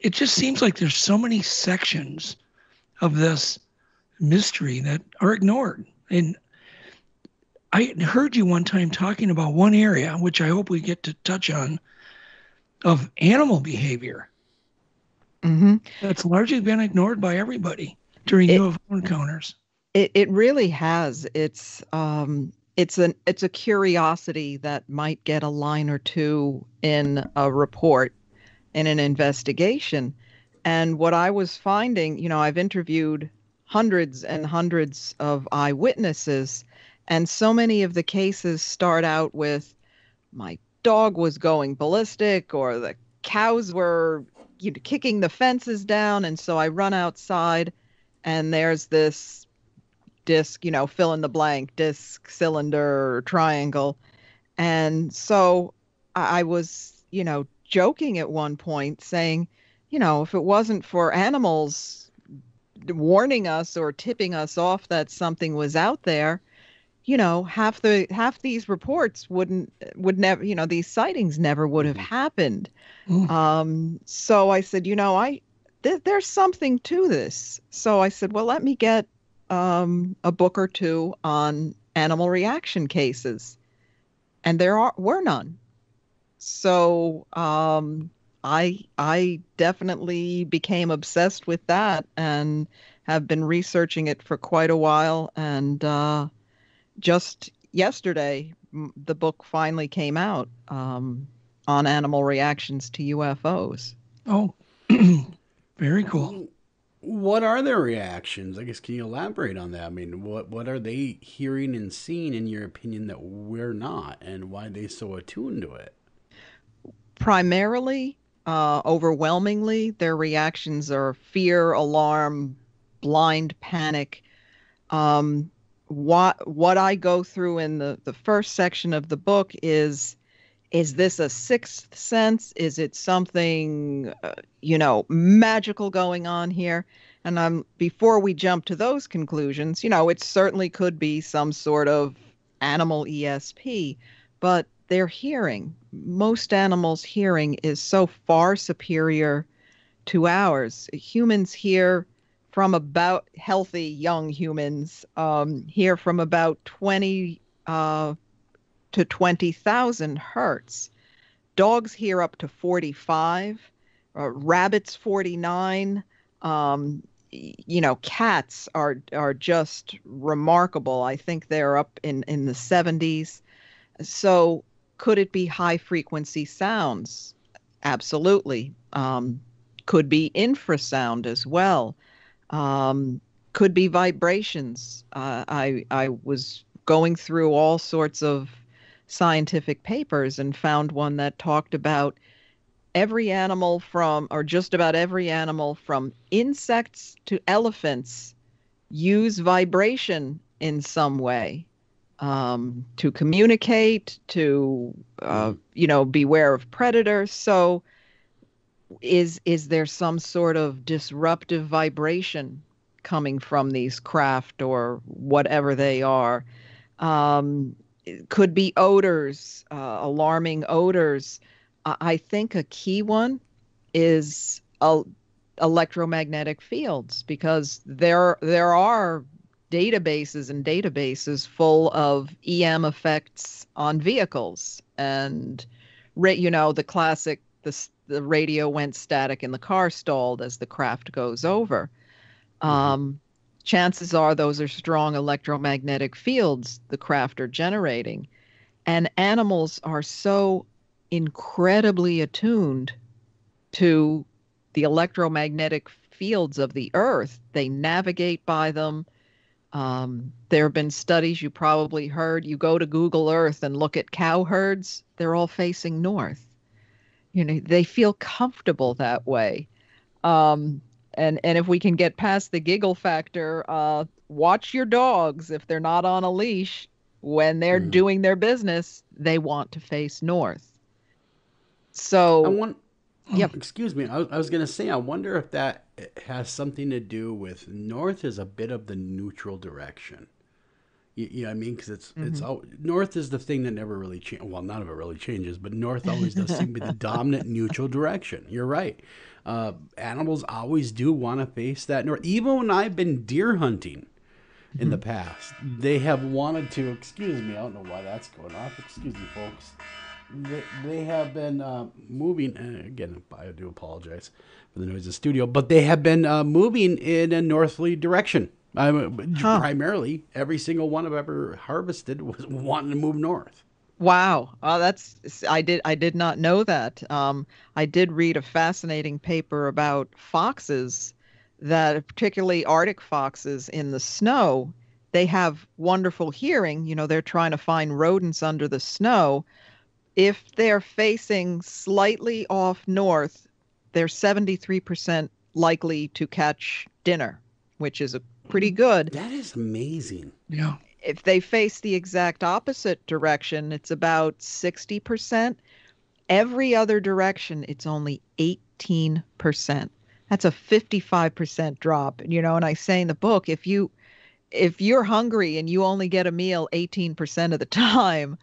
it just seems like there's so many sections of this mystery that are ignored. And I heard you one time talking about one area, which I hope we get to touch on, of animal behavior. Mm-hmm. That's largely been ignored by everybody during UFO encounters. It really has. It's a curiosity that might get a line or two in a report, in an investigation. And what I was finding, I've interviewed hundreds and hundreds of eyewitnesses, and so many of the cases start out with, my dog was going ballistic, or the cows were kicking the fences down, and so I run outside and there's this disc, fill in the blank, disc, cylinder, triangle. And so I was, joking at one point saying, if it wasn't for animals warning us or tipping us off that something was out there, half these reports would never, these sightings never would have happened. So I said, there's something to this. So I said, well, let me get a book or two on animal reaction cases, and were none. So I definitely became obsessed with that and have been researching it for quite a while. And just yesterday, the book finally came out on animal reactions to UFOs. Oh, very cool. What are their reactions? I guess, can you elaborate on that? I mean, what are they hearing and seeing, in your opinion, that we're not, and why are they so attuned to it? Primarily, overwhelmingly, their reactions are fear, alarm, blind panic. What I go through in the first section of the book is this a sixth sense? Is it something, magical going on here? And before we jump to those conclusions, it certainly could be some sort of animal ESP, but their hearing, most animals' hearing is so far superior to ours. Humans hear from about, healthy young humans hear from about 20 to 20,000 hertz. Dogs hear up to 45, rabbits 49. Cats are just remarkable. I think they're up in the 70s. So could it be high frequency sounds? Absolutely. Could be infrasound as well. Could be vibrations. I was going through all sorts of scientific papers and found one that talked about every animal or just about every animal from insects to elephants use vibration in some way to communicate, to, beware of predators. So is there some sort of disruptive vibration coming from these craft or whatever they are? It could be odors, alarming odors. I think a key one is electromagnetic fields, because there are databases full of EM effects on vehicles, and the classic, the radio went static and the car stalled as the craft goes over. Chances are those are strong electromagnetic fields the craft are generating, and animals are so incredibly attuned to the electromagnetic fields of the earth. They navigate by them. There have been studies, you probably heard, you go to Google Earth and look at cow herds, they're all facing north. They feel comfortable that way. And if we can get past the giggle factor, watch your dogs. If they're not on a leash, when they're doing their business, they want to face north. So, excuse me. I was going to say, I wonder if that has something to do with north is a bit of the neutral direction. You know what I mean? Because north is the thing that never really changes. Well, none of it really changes, but north always does seem to be the dominant neutral direction. You're right. Animals always do want to face that north. Even when I've been deer hunting in the past, they have wanted to. Excuse me, I don't know why that's going off. Excuse me, folks. They have been moving. Again, I do apologize for the noise in the studio, but they have been moving in a northerly direction. Primarily, every single one I've ever harvested was wanting to move north. Wow, I did not know that. I did read a fascinating paper about foxes, that particularly Arctic foxes in the snow. They have wonderful hearing. They're trying to find rodents under the snow. If they're facing slightly off north, they're 73% likely to catch dinner, which is pretty good. That is amazing. Yeah. If they face the exact opposite direction, it's about 60%. Every other direction, it's only 18%. That's a 55% drop. And I say in the book, if you're hungry and you only get a meal 18% of the time,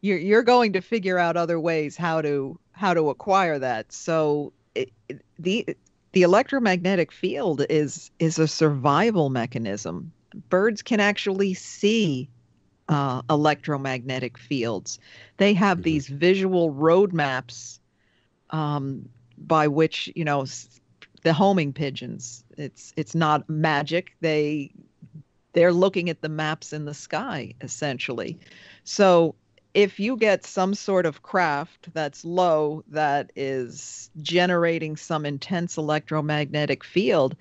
you're going to figure out other ways how to acquire that. So the electromagnetic field is a survival mechanism. Birds can actually see electromagnetic fields. They have these visual roadmaps by which, the homing pigeons, it's not magic. They're looking at the maps in the sky, essentially. So if you get some sort of craft that's low, that is generating some intense electromagnetic field,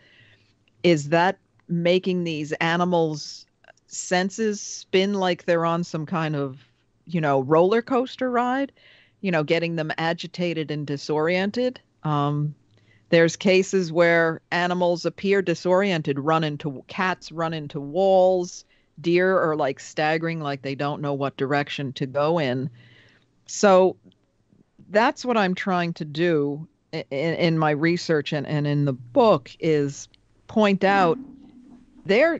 is that making these animals' senses spin like they're on some kind of, roller coaster ride, getting them agitated and disoriented? There's cases where animals appear disoriented, cats run into walls. Deer are like staggering, like they don't know what direction to go in. So that's what I'm trying to do in my research and in the book, is point out they're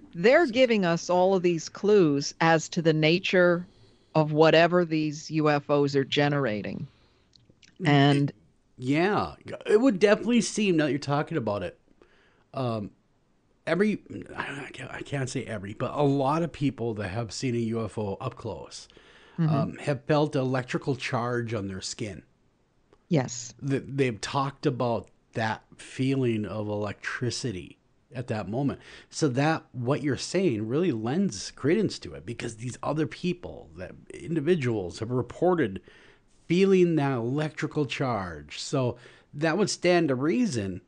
giving us all of these clues as to the nature of whatever these UFOs are generating. And yeah, it would definitely seem, now that you're talking about it, I can't say every, but a lot of people that have seen a UFO up close have felt an electrical charge on their skin. Yes. They've talked about that feeling of electricity at that moment. So that what you're saying really lends credence to it, because these other people, that individuals, have reported feeling that electrical charge. So that would stand to reason.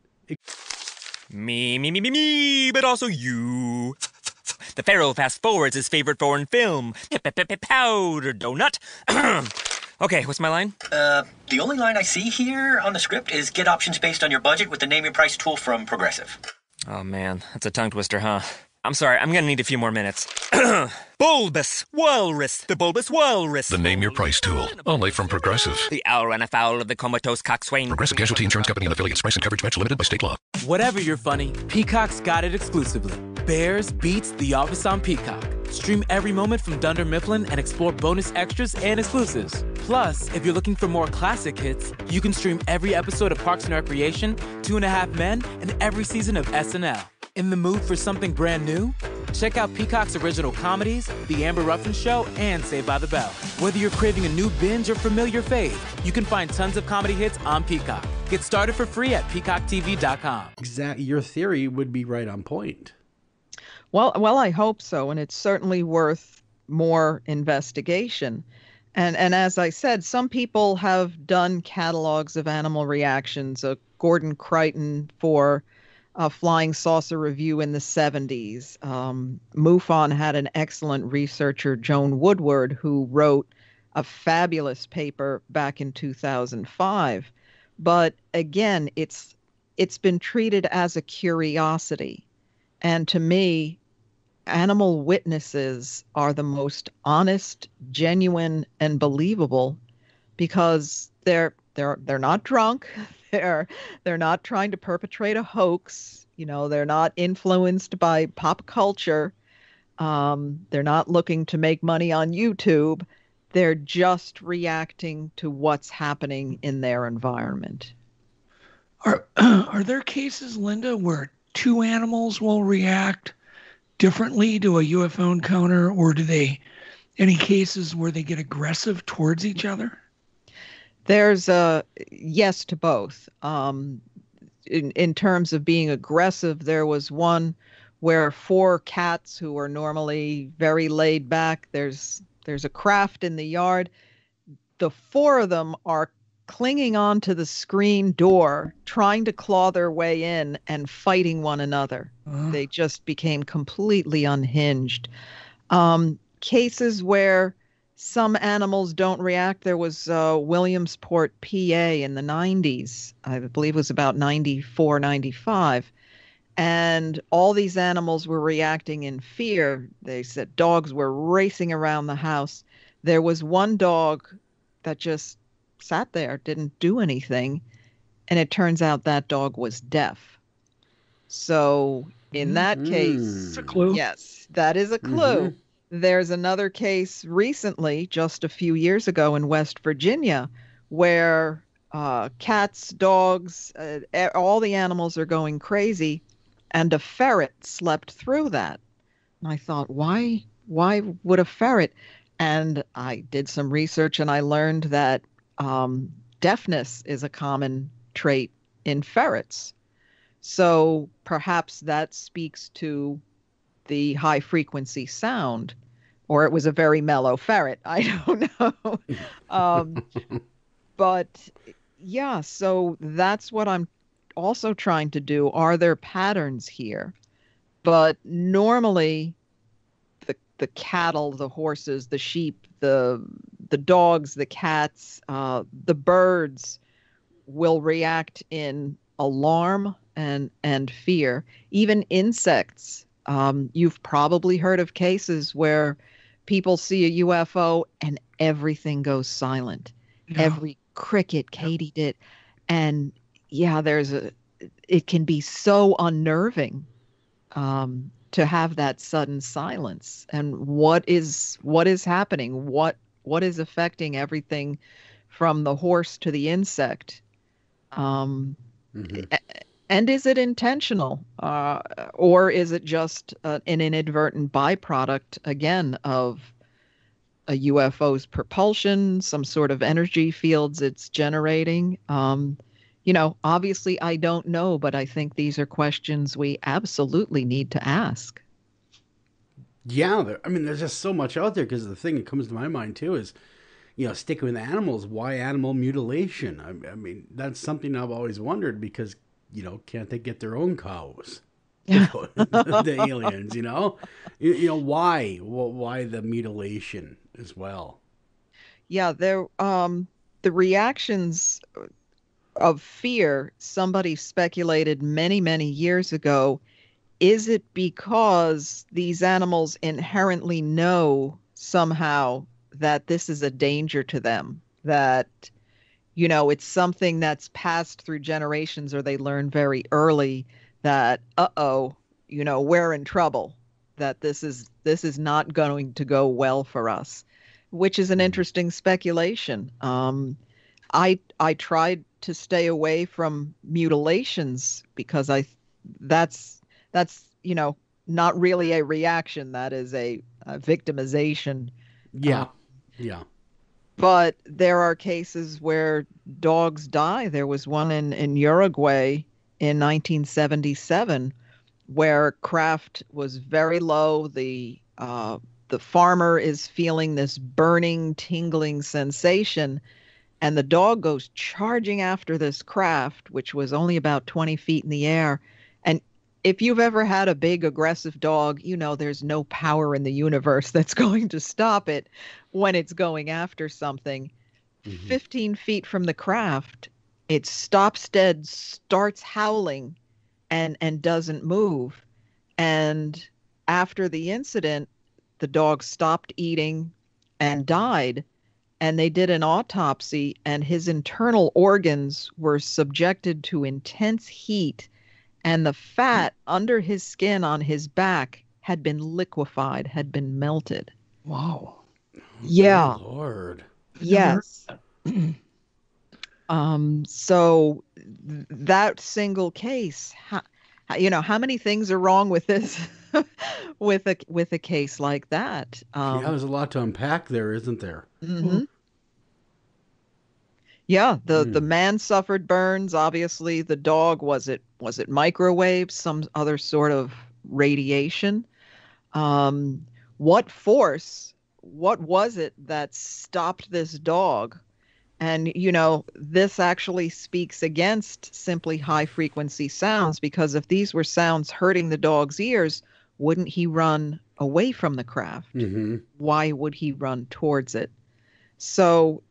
Me, but also you. The Pharaoh fast forwards his favorite foreign film, Powder Donut. Okay, what's my line? The only line I see here on the script is get options based on your budget with the name your price tool from Progressive. Oh man, that's a tongue twister, huh? I'm sorry, I'm gonna need a few more minutes. Bulbous Walrus, the Bulbous Walrus. The Name Your Price tool, only from Progressive. The owl ran afoul of the comatose coxswain. Progressive Casualty Insurance Company and affiliates. Price and coverage match limited by state law. Whatever you're funny, Peacock's got it exclusively. Bears beats The Office on Peacock. Stream every moment from Dunder Mifflin and explore bonus extras and exclusives. Plus, if you're looking for more classic hits, you can stream every episode of Parks and Recreation, 2.5 Men, and every season of SNL. In the mood for something brand new? Check out Peacock's original comedies, The Amber Ruffin Show, and Saved by the Bell. Whether you're craving a new binge or familiar fave, you can find tons of comedy hits on Peacock. Get started for free at peacocktv.com. Exactly. Your theory would be right on point. Well, I hope so, and it's certainly worth more investigation. And as I said, some people have done catalogs of animal reactions. Gordon Crichton for a Flying Saucer Review in the 70s. MUFON had an excellent researcher, Joan Woodward, who wrote a fabulous paper back in 2005. But again, it's been treated as a curiosity. And to me, animal witnesses are the most honest, genuine, and believable because they're not drunk. They're not trying to perpetrate a hoax. You know, they're not influenced by pop culture. They're not looking to make money on YouTube. They're just reacting to what's happening in their environment. Are there cases, Linda, where two animals will react differently to a UFO encounter, or do they any cases where they get aggressive towards each other? There's a yes to both. In terms of being aggressive, there was one where 4 cats who are normally very laid back, there's a craft in the yard. The 4 of them are clinging on to the screen door, trying to claw their way in and fighting one another. They just became completely unhinged. Cases where some animals don't react. There was Williamsport, PA in the 90s. I believe it was about 94, 95. And all these animals were reacting in fear. They said dogs were racing around the house. There was one dog that just sat there, didn't do anything. And it turns out that dog was deaf. So in that case, it's a clue. Yes, that is a clue. Mm-hmm. There's another case recently, just a few years ago in West Virginia, where cats, dogs, all the animals are going crazy, and a ferret slept through that. And I thought, why would a ferret? And I did some research, and I learned that deafness is a common trait in ferrets. So perhaps that speaks to the high frequency sound, or it was a very mellow ferret. I don't know. But yeah, so that's what I'm also trying to do. Are there patterns here? But normally the cattle, the horses, the sheep, the dogs, the cats, the birds will react in alarm and fear. Even insects. You've probably heard of cases where people see a UFO and everything goes silent. Yeah. Every cricket, katydid. And yeah, it can be so unnerving to have that sudden silence. And what is happening? What is affecting everything from the horse to the insect? And is it intentional, or is it just an inadvertent byproduct, again, of a UFO's propulsion, some sort of energy fields it's generating? Obviously I don't know, but I think these are questions we absolutely need to ask. Yeah, there's just so much out there, because the thing that comes to my mind, too, is, sticking with animals, why animal mutilation? I mean, that's something I've always wondered, because, can't they get their own cows? the aliens, you know? Why? Why the mutilation as well? Yeah, the reactions of fear, somebody speculated many, many years ago, is it because these animals inherently know somehow that this is a danger to them, that, it's something that's passed through generations, or they learn very early that, we're in trouble, that this is not going to go well for us, which is an interesting speculation. I tried to stay away from mutilations because that's not really a reaction. That is a victimization. Yeah. Yeah. But there are cases where dogs die. There was one in Uruguay in 1977 where Kraft was very low. The farmer is feeling this burning, tingling sensation, and the dog goes charging after this Kraft, which was only about 20 feet in the air. And if you've ever had a big, aggressive dog, there's no power in the universe that's going to stop it when it's going after something. 15 feet from the Kraft, it stops dead, starts howling, and doesn't move. And after the incident, the dog stopped eating and died. And they did an autopsy, and his internal organs were subjected to intense heat, and the fat under his skin on his back had been liquefied, had been melted. Wow. Yeah. Oh, Lord. Yes. So that single case, how many things are wrong with this, with a case like that? Yeah, there's a lot to unpack there, isn't there? Mm-hmm. Yeah, the man suffered burns. Obviously, the dog, was it microwaves, some other sort of radiation? What was it that stopped this dog? And, this actually speaks against simply high frequency sounds, because if these were sounds hurting the dog's ears, wouldn't he run away from the craft? Mm-hmm. Why would he run towards it? So,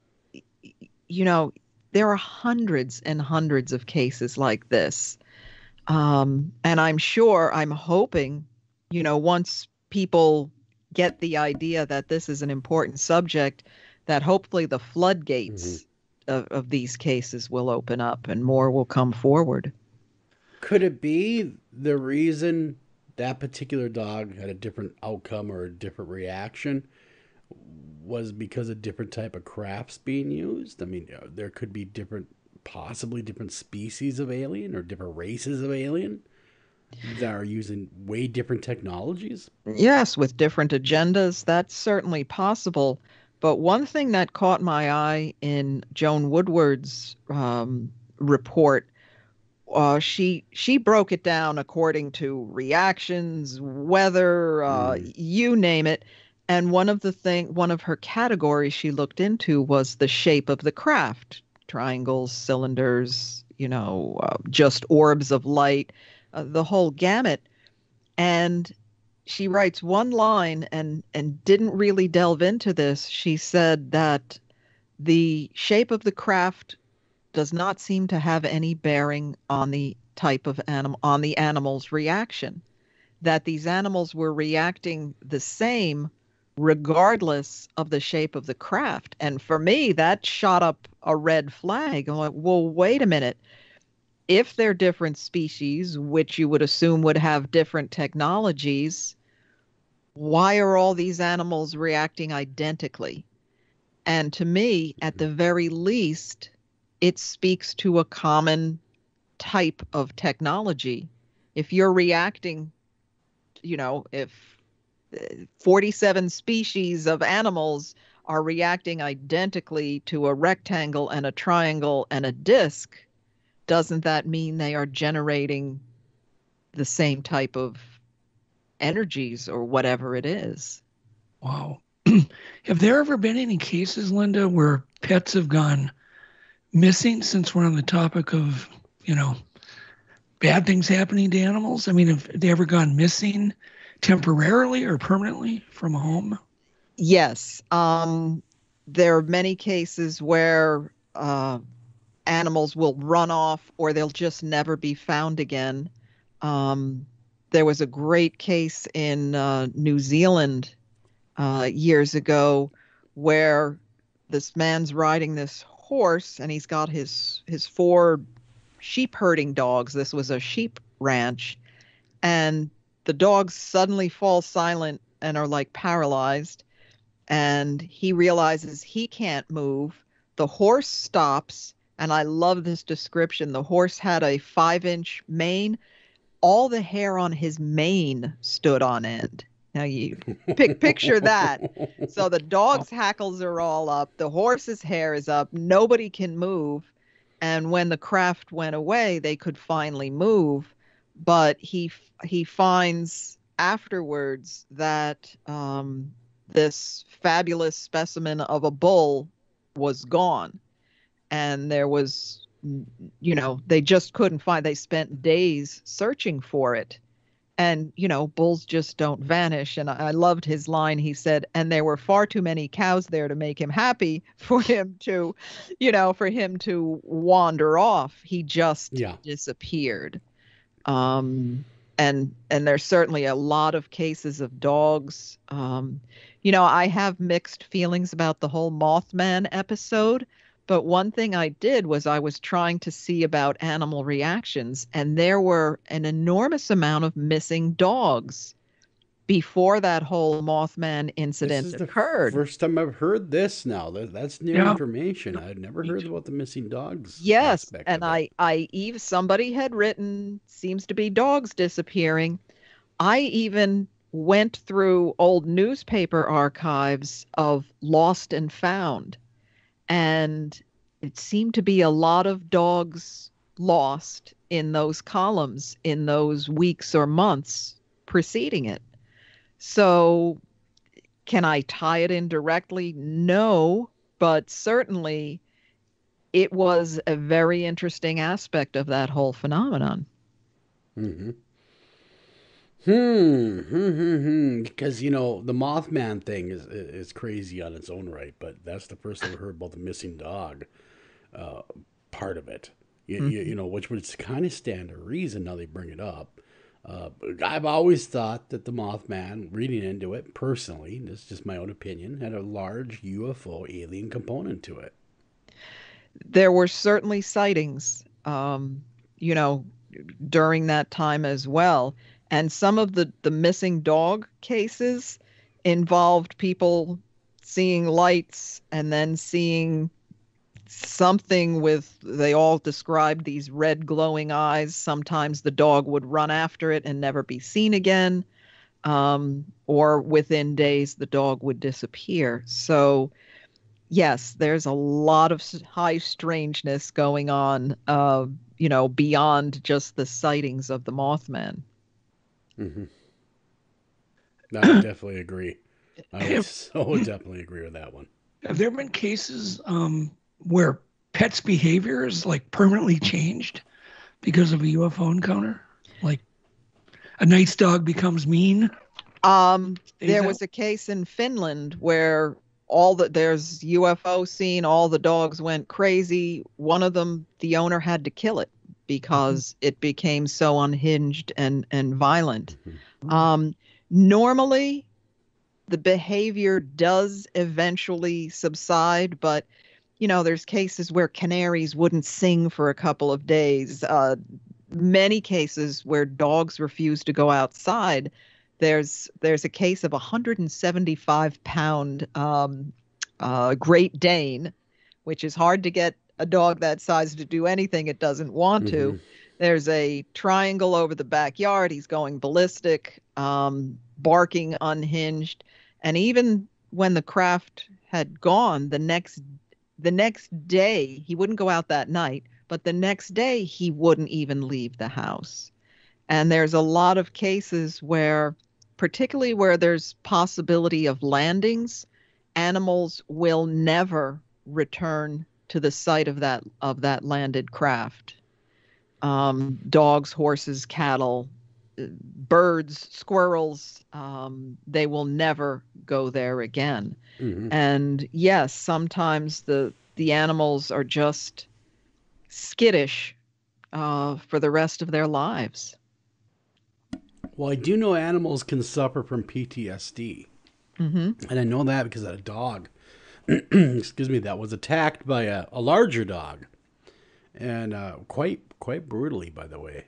there are hundreds and hundreds of cases like this. And I'm hoping, once people get the idea that this is an important subject, that hopefully the floodgates of these cases will open up and more will come forward. Could it be the reason that particular dog had a different outcome or a different reaction was because a different type of crafts being used? I mean, there could be possibly different species of alien or different races of alien that are using way different technologies. Yes, with different agendas, that's certainly possible. But one thing that caught my eye in Joan Woodward's report, she broke it down according to reactions, weather, you name it. And one of her categories she looked into was the shape of the craft: triangles, cylinders, just orbs of light, the whole gamut. And she writes one line and didn't really delve into this. She said that the shape of the craft does not seem to have any bearing on the type of on the animal's reaction, that these animals were reacting the same regardless of the shape of the craft. And for me, that shot up a red flag. I'm like, well, wait a minute. If they're different species, which you would assume would have different technologies, why are all these animals reacting identically? And to me, at the very least, it speaks to a common type of technology. If you're reacting, if 47 species of animals are reacting identically to a rectangle and a triangle and a disc, doesn't that mean they are generating the same type of energies or whatever it is? Wow. Have there ever been any cases, Linda, where pets have gone missing, since we're on the topic of, bad things happening to animals? I mean, have they ever gone missing temporarily or permanently from a home? Yes. There are many cases where animals will run off or they'll just never be found again. There was a great case in New Zealand years ago where this man's riding this horse and he's got his 4 sheep herding dogs. This was a sheep ranch, and the dogs suddenly fall silent and are like paralyzed, and he realizes he can't move. The horse stops, and I love this description. The horse had a 5-inch mane. All the hair on his mane stood on end. Now you picture that. So the dog's hackles are all up. The horse's hair is up. Nobody can move. And when the craft went away, they could finally move. But he finds afterwards that this fabulous specimen of a bull was gone. And there was, they just couldn't find. They spent days searching for it. And, bulls just don't vanish. And I loved his line. He said, and there were far too many cows there to make him happy for him to, wander off. He just disappeared. And there's certainly a lot of cases of dogs. I have mixed feelings about the whole Mothman episode. But one thing I did was I was trying to see about animal reactions, and there were an enormous amount of missing dogs before that whole Mothman incident occurred. First time I've heard this now. That's new information. I'd never heard about the missing dogs. Yes, and somebody had written, seems to be dogs disappearing. I even went through old newspaper archives of lost and found. And it seemed to be a lot of dogs lost in those columns in those weeks or months preceding it. So can I tie it in directly? No, but certainly it was a very interesting aspect of that whole phenomenon. Mm-hmm. Because, the Mothman thing is crazy on its own right, but that's the first I've heard about the missing dog part of it, which would kind of stand to reason now they bring it up. I've always thought that the Mothman, reading into it personally, this is just my own opinion, had a large UFO alien component to it. There were certainly sightings, during that time as well. And some of the missing dog cases involved people seeing lights and then seeing something they all described these red glowing eyes. Sometimes the dog would run after it and never be seen again. Or within days, the dog would disappear. So, yes, there's a lot of high strangeness going on, beyond just the sightings of the Mothman. Mm-hmm. I definitely agree. I so definitely agree with that one. Have there been cases where pets' behavior is like permanently changed because of a UFO encounter? Like a nice dog becomes mean? There was a case in Finland where there's UFO scene, all the dogs went crazy. One of them, the owner had to kill it because it became so unhinged and violent. Normally, the behavior does eventually subside, but, there's cases where canaries wouldn't sing for a couple of days. Many cases where dogs refuse to go outside. There's a case of a 175-pound Great Dane, which is hard to get a dog that size to do anything it doesn't want to. There's a triangle over the backyard. He's going ballistic, barking unhinged. And even when the craft had gone, the next day, he wouldn't go out that night, but the next day he wouldn't even leave the house. And there's a lot of cases where, particularly where there's possibility of landings, animals will never return to the site of that landed craft. dogs, horses, cattle, birds, squirrels, they will never go there again. And yes, sometimes the animals are just skittish for the rest of their lives. Well, I do know animals can suffer from PTSD. And I know that because of a dog, excuse me, that was attacked by a larger dog. And quite brutally, by the way.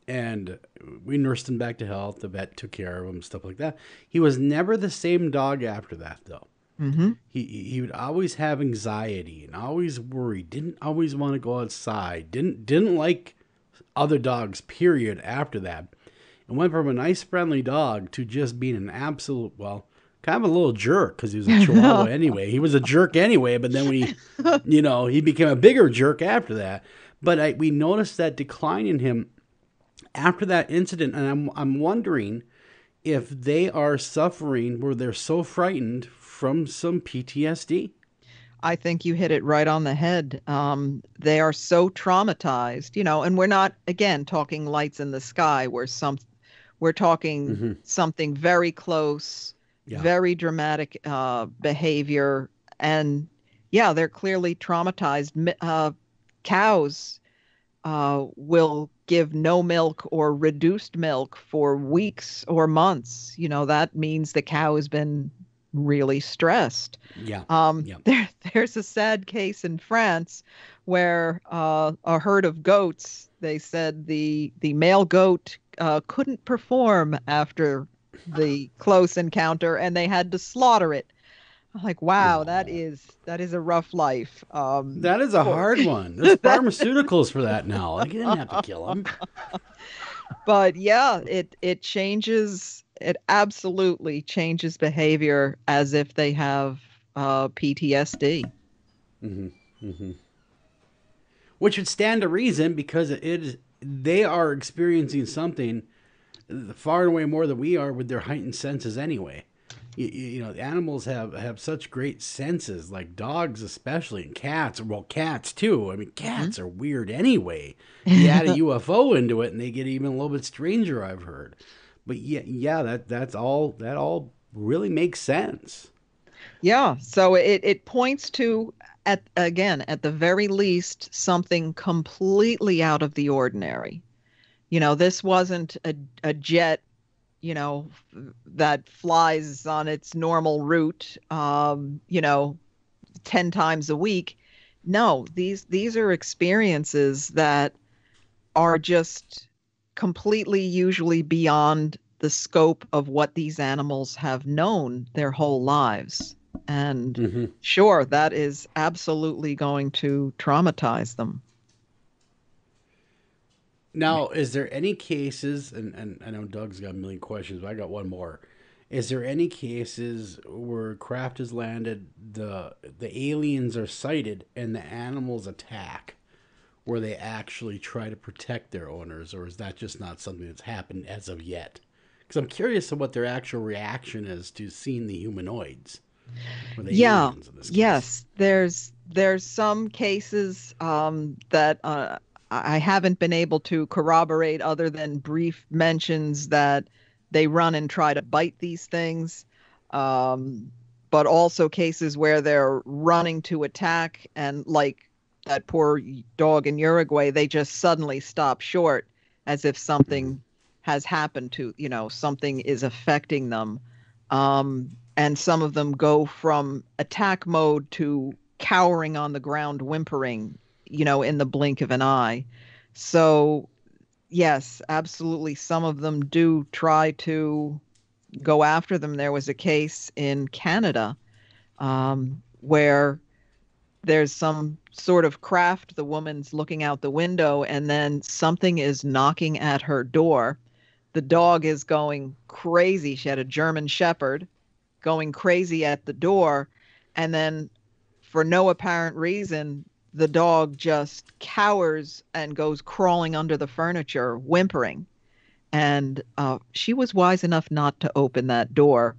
And we nursed him back to health. The vet took care of him, stuff like that. He was never the same dog after that, though. He would always have anxiety and always worry. Didn't always want to go outside. Didn't like other dogs, period, after that. And went from a nice, friendly dog to just being an absolute, well, kind of a little jerk because he was a Chihuahua anyway. He was a jerk anyway, but then he became a bigger jerk after that. But we noticed that decline in him after that incident, and I'm wondering if they are suffering where they're so frightened from some PTSD. I think you hit it right on the head. They are so traumatized, and we're not, again, talking lights in the sky. We're talking something very close, very dramatic behavior. And yeah, they're clearly traumatized. Cows will give no milk or reduced milk for weeks or months. That means the cow has been really stressed. There's a sad case in France where a herd of goats, they said the male goat couldn't perform after the close encounter and they had to slaughter it. I'm like, wow, that is a rough life. That is a hard one. There's pharmaceuticals for that now. Like, you didn't have to kill him. But yeah, it changes. It absolutely changes behavior as if they have PTSD. Which would stand to reason because they are experiencing something far and away more than we are with their heightened senses anyway. The animals have such great senses, like dogs especially, and cats. Well, cats too. I mean, cats are weird anyway. You add a UFO into it, and they get even a little bit stranger, I've heard. But that all really makes sense. Yeah. So it points to, at the very least, something completely out of the ordinary. This wasn't a jet, that flies on its normal route, 10 times a week. No, these are experiences that are just completely usually beyond the scope of what these animals have known their whole lives. And sure, that is absolutely going to traumatize them. Now, is there any cases, and I know Doug's got a million questions, but I got one more. Is there any cases where craft has landed, the aliens are sighted, and the animals attack, where they actually try to protect their owners, or is that just not something that's happened as of yet? Because I'm curious of what their actual reaction is to seeing the humanoids. Or the aliens in this case. Yes, there's some cases that I haven't been able to corroborate other than brief mentions that they run and try to bite these things, but also cases where they're running to attack, and like that poor dog in Uruguay, they just suddenly stop short as if something has happened to, something is affecting them. And some of them go from attack mode to cowering on the ground, whimpering, in the blink of an eye. So, yes, absolutely. Some of them do try to go after them. There was a case in Canada where there's some sort of craft. The woman's looking out the window and then something is knocking at her door. The dog is going crazy. She had a German Shepherd going crazy at the door. And then for no apparent reason, the dog just cowers and goes crawling under the furniture, whimpering. And she was wise enough not to open that door.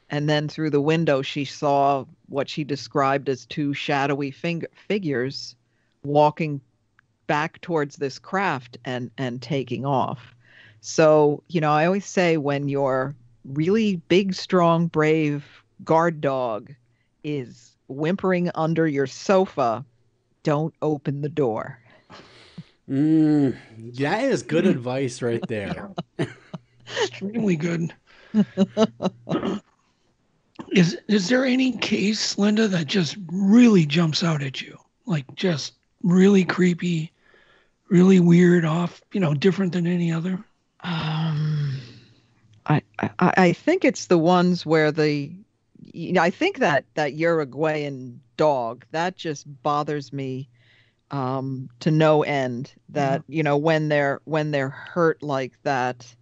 And then through the window, she saw what she described as two shadowy figures walking back towards this craft and taking off. So, I always say when your really big, strong, brave guard dog is whimpering under your sofa, don't open the door. That is good advice right there. Extremely good. Is there any case, Linda, that just really jumps out at you? Like just really creepy, really weird, off, different than any other? I think it's the ones where I think that Uruguayan dog, that just bothers me to no end, that, when they're hurt like that.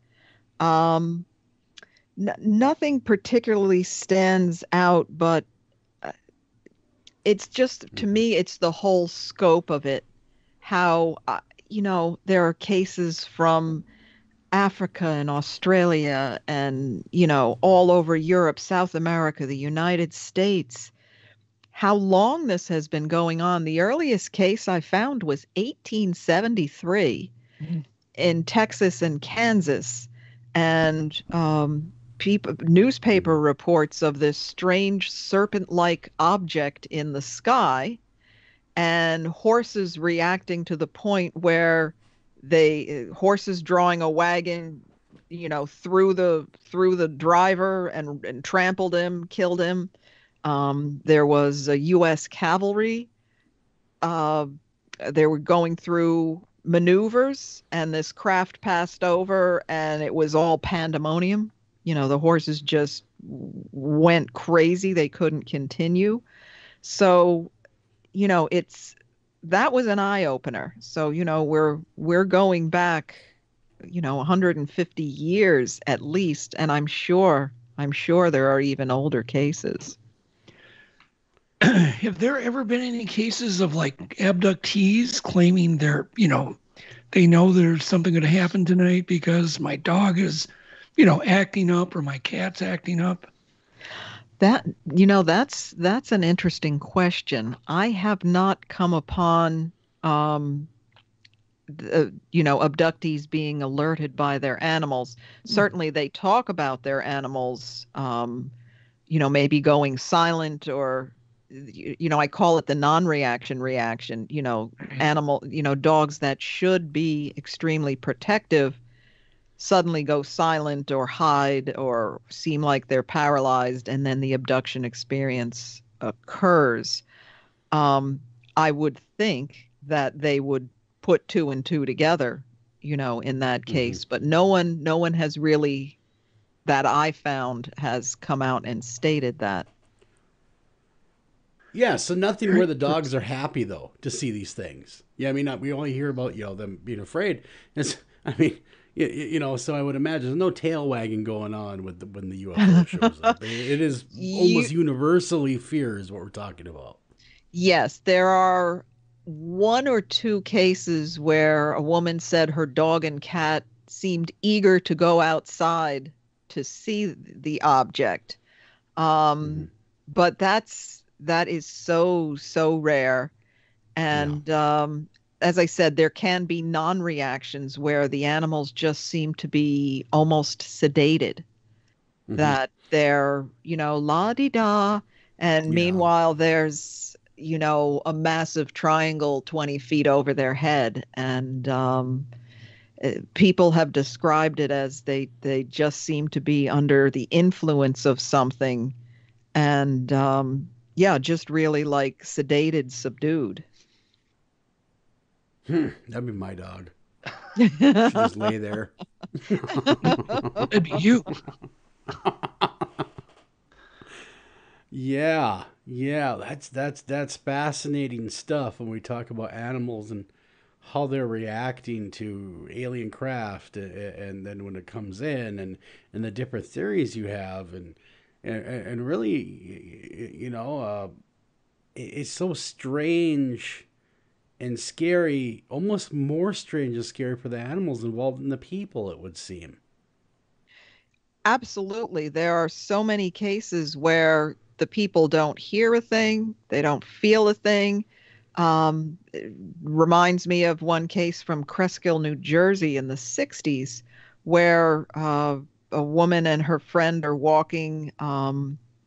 Nothing particularly stands out, but it's just, to me, it's the whole scope of it. How, there are cases from Africa and Australia and, all over Europe, South America, the United States. How long this has been going on. The earliest case I found was 1873 in Texas and Kansas. And newspaper reports of this strange serpent-like object in the sky, and horses reacting to the point where horses drawing a wagon, through the driver and trampled him, killed him. There was a U.S. cavalry. They were going through maneuvers, and this craft passed over, and it was all pandemonium. The horses just went crazy. They couldn't continue. So, that was an eye opener. So, we're going back, 150 years at least. And I'm sure there are even older cases. Have there ever been any cases of like abductees claiming they know there's something going to happen tonight because my dog is, acting up, or my cat's acting up? That's an interesting question. I have not come upon, abductees being alerted by their animals. Certainly they talk about their animals, maybe going silent, or, I call it the non-reaction reaction, dogs that should be extremely protective suddenly go silent or hide or seem like they're paralyzed, and then the abduction experience occurs. I would think that they would put two and two together, in that case, but no one has really, that I found, has come out and stated that. Yeah, so nothing where the dogs are happy, though, to see these things. Yeah, we only hear about, them being afraid. So I would imagine there's no tail wagging going on when the UFO shows up. It is almost universally fear is what we're talking about. Yes, there are one or two cases where a woman said her dog and cat seemed eager to go outside to see the object. But that is so rare. And as I said, there can be non-reactions where the animals just seem to be almost sedated, that they're, la-di-da. And meanwhile, there's, a massive triangle 20 feet over their head. And people have described it as they just seem to be under the influence of something. And just really like sedated, subdued. That'd be my dog. Should just lay there. It'd be you. Yeah. That's fascinating stuff when we talk about animals and how they're reacting to alien craft, and then when it comes in, and the different theories you have, and really, it's so strange and scary, almost more strange and scary for the animals involved than the people, it would seem. Absolutely. There are so many cases where the people don't hear a thing, they don't feel a thing, It reminds me of one case from Cresskill, New Jersey in the 60s, where a woman and her friend are walking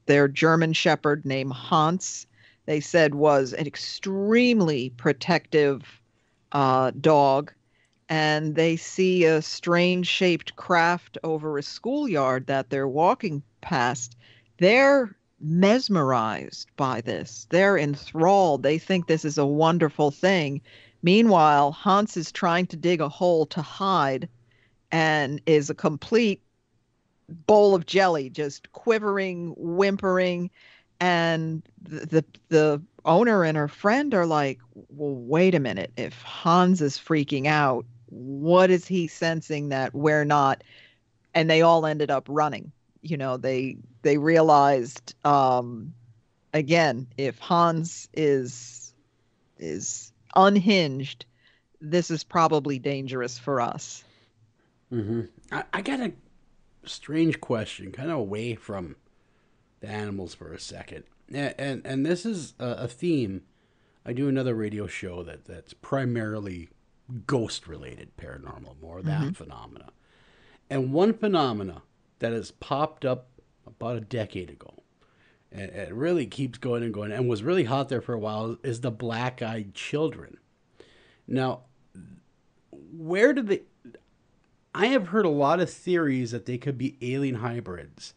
their German Shepherd named Hans. They said was an extremely protective dog. And they see a strange shaped craft over a schoolyard that they're walking past. They're mesmerized by this. They're enthralled. They think this is a wonderful thing. Meanwhile, Hans is trying to dig a hole to hide and is a complete bowl of jelly, just quivering, whimpering. And the owner and her friend are like, well, wait a minute. If Hans is freaking out, what is he sensing that we're not? And they all ended up running. You know, they realized, again, if Hans is unhinged, this is probably dangerous for us. Mm-hmm. I got a strange question, kind of away from the animals for a second. And this is a theme. I do another radio show that's primarily ghost-related paranormal, more of that phenomena. And one phenomena that has popped up about a decade ago, and it really keeps going and going, and was really hot there for a while, is the black-eyed children. Now, where do they... I have heard a lot of theories that they could be alien hybrids.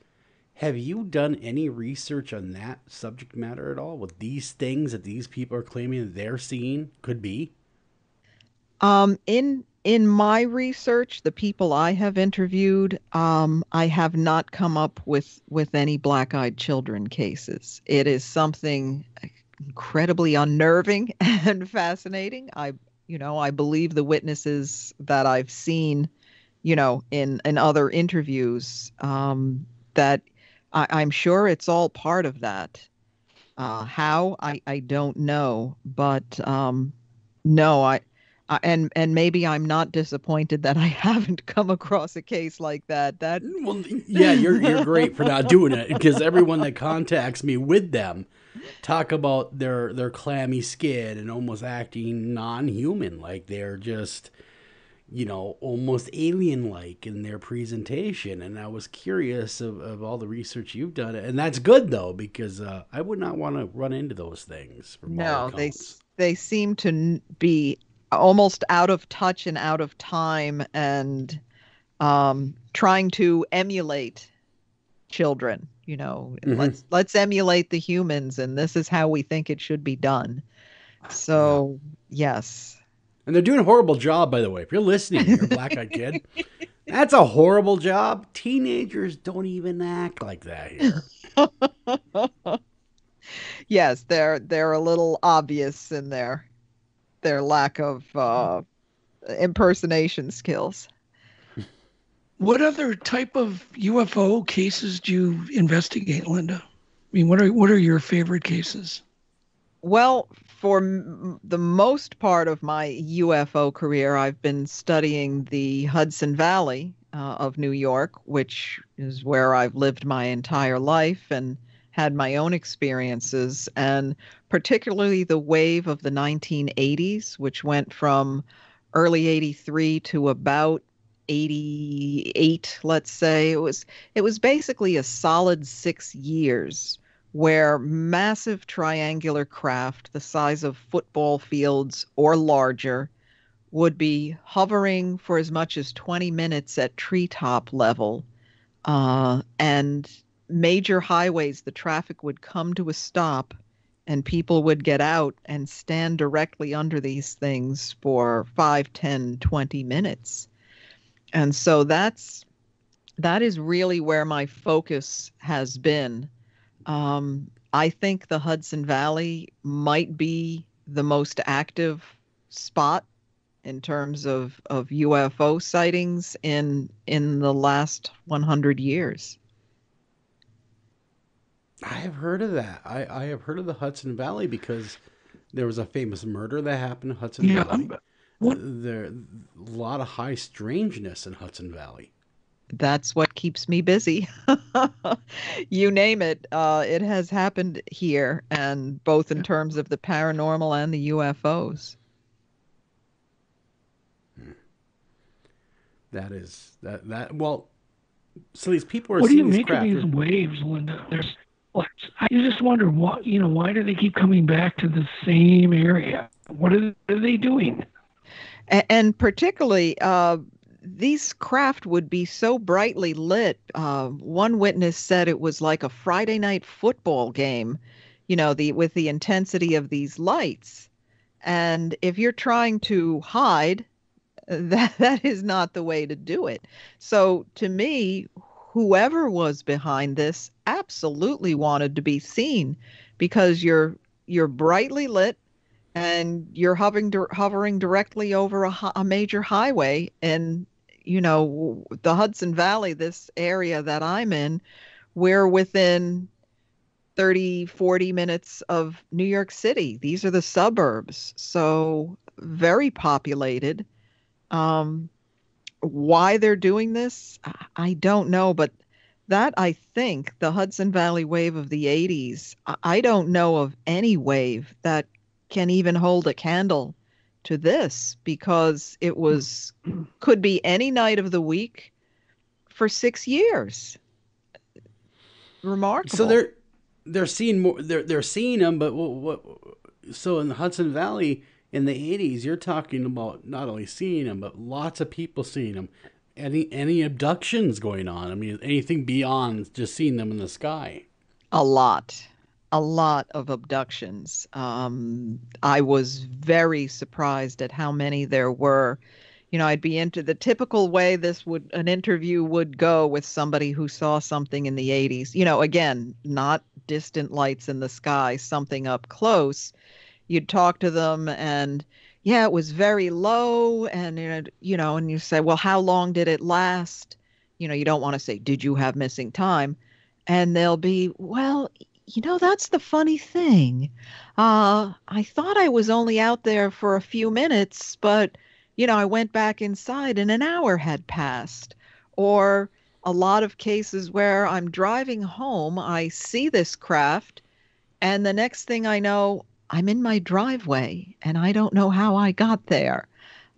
Have you done any research on that subject matter at all? With these things that these people are claiming that they're seeing could be? In my research, the people I have interviewed, I have not come up with any black-eyed children cases. It is something incredibly unnerving and fascinating. I believe the witnesses that I've seen, in other interviews, that I'm sure it's all part of that. How I don't know, but no, and maybe I'm not disappointed that I haven't come across a case like that. Well, yeah, you're great for not doing it, because everyone that contacts me with them talk about their clammy skin and almost acting non-human, like they're just, almost alien-like in their presentation. And I was curious of all the research you've done, and that's good though, because I would not want to run into those things. No, they seem to be almost out of touch and out of time, and trying to emulate children. Let's emulate the humans, and this is how we think it should be done. So yes. And they're doing a horrible job, by the way. If you're listening, you're a black-eyed kid. That's a horrible job. Teenagers don't even act like that here. Yes, they're a little obvious in their lack of impersonation skills. What other type of UFO cases do you investigate, Linda? I mean, what are your favorite cases? Well, for the most part of my UFO career, I've been studying the Hudson Valley of New York, which is where I've lived my entire life and had my own experiences, and particularly the wave of the 1980s, which went from early 83 to about 88, let's say. It was basically a solid 6 years where massive triangular craft the size of football fields or larger would be hovering for as much as 20 minutes at treetop level, and major highways, the traffic would come to a stop and people would get out and stand directly under these things for 5, 10, 20 minutes. And so that is really where my focus has been. I think the Hudson Valley might be the most active spot in terms of UFO sightings in the last 100 years. I have heard of that. I have heard of the Hudson Valley because there was a famous murder that happened in Hudson Valley. There a lot of high strangeness in Hudson Valley. that's what keeps me busy. You name it, it has happened here, and both in terms of the paranormal and the UFOs. That is that. Well, so these people are What do you seeing this make of craft. these waves, Linda? I just wonder why do they keep coming back to the same area? What are they doing? And particularly, these craft would be so brightly lit. One witness said it was like a Friday night football game, with the intensity of these lights. And if you're trying to hide, that is not the way to do it. So to me, whoever was behind this absolutely wanted to be seen, because you're brightly lit and you're hovering directly over a major highway. And the Hudson Valley, this area that I'm in, we're within 30, 40 minutes of New York City. These are the suburbs, so very populated. Why they're doing this, I don't know, but that, I think, the Hudson Valley wave of the 80s, I don't know of any wave that can even hold a candle to this, because it could be any night of the week for 6 years. Remarkable. So they're seeing more. They're seeing them, but what? So in the Hudson Valley in the 80s, you're talking about not only seeing them, but lots of people seeing them. Any abductions going on? I mean, anything beyond just seeing them in the sky? A lot of abductions. I was very surprised at how many there were. I'd be into the typical way an interview would go with somebody who saw something in the 80s. Again, not distant lights in the sky, something up close. You'd talk to them and, yeah, it was very low. And, and you say, well, how long did it last? You don't want to say, did you have missing time? And they'll be, well, that's the funny thing. I thought I was only out there for a few minutes, but, I went back inside and an hour had passed. Or a lot of cases where I'm driving home, I see this craft, and the next thing I know, I'm in my driveway and I don't know how I got there.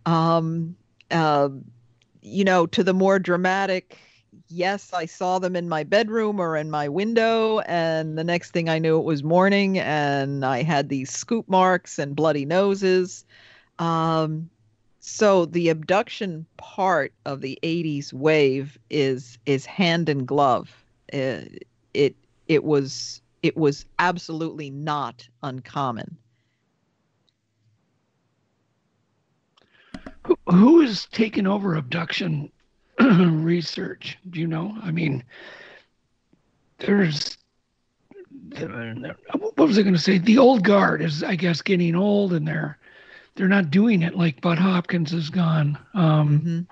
To the more dramatic, yes, I saw them in my bedroom or in my window, and the next thing I knew, it was morning and I had these scoop marks and bloody noses. So the abduction part of the 80s wave is hand in glove. It was absolutely not uncommon. Who is taking over abduction research? Do you know? I mean, what was I going to say? The old guard is, I guess, getting old, and they're not doing it like Bud Hopkins is gone.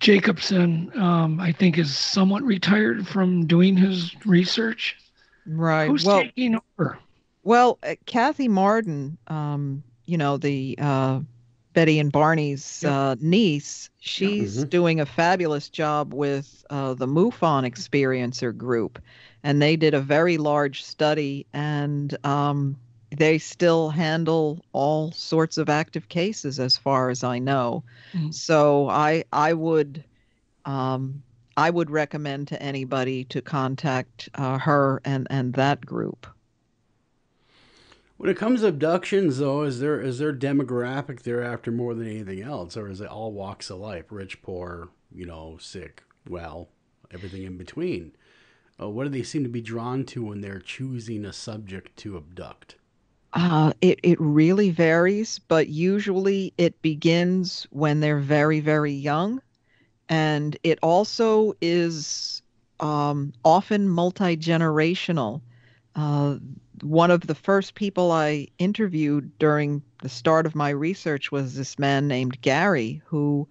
Jacobson, I think, is somewhat retired from doing his research. Right. Who's taking over? Well, Kathy Marden, the Betty and Barney's niece, she's doing a fabulous job with the MUFON Experiencer group. And they did a very large study, and they still handle all sorts of active cases as far as I know. So I would recommend to anybody to contact her and that group. When it comes to abductions, though, is there demographic there after more than anything else, or is it all walks of life, rich, poor, sick, well, everything in between? What do they seem to be drawn to when they're choosing a subject to abduct? It really varies, but usually it begins when they're very, very young. And it also is often multi-generational. One of the first people I interviewed during the start of my research was this man named Gary, who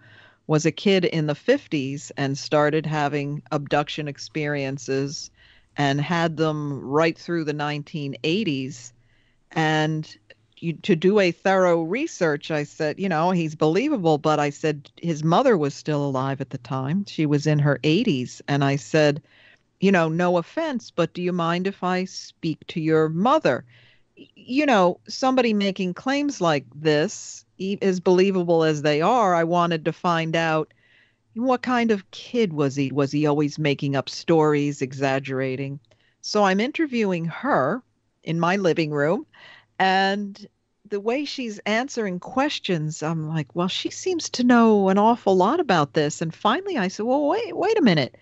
was a kid in the 50s and started having abduction experiences and had them right through the 1980s. And, to do a thorough research, I said, he's believable, but I said his mother was still alive at the time. She was in her 80s. And I said, no offense, but do you mind if I speak to your mother? Somebody making claims like this, as believable as they are, I wanted to find out what kind of kid was he? Was he always making up stories, exaggerating? So I'm interviewing her in my living room, and the way she's answering questions, I'm like, well, she seems to know an awful lot about this. And finally I said, well, wait a minute.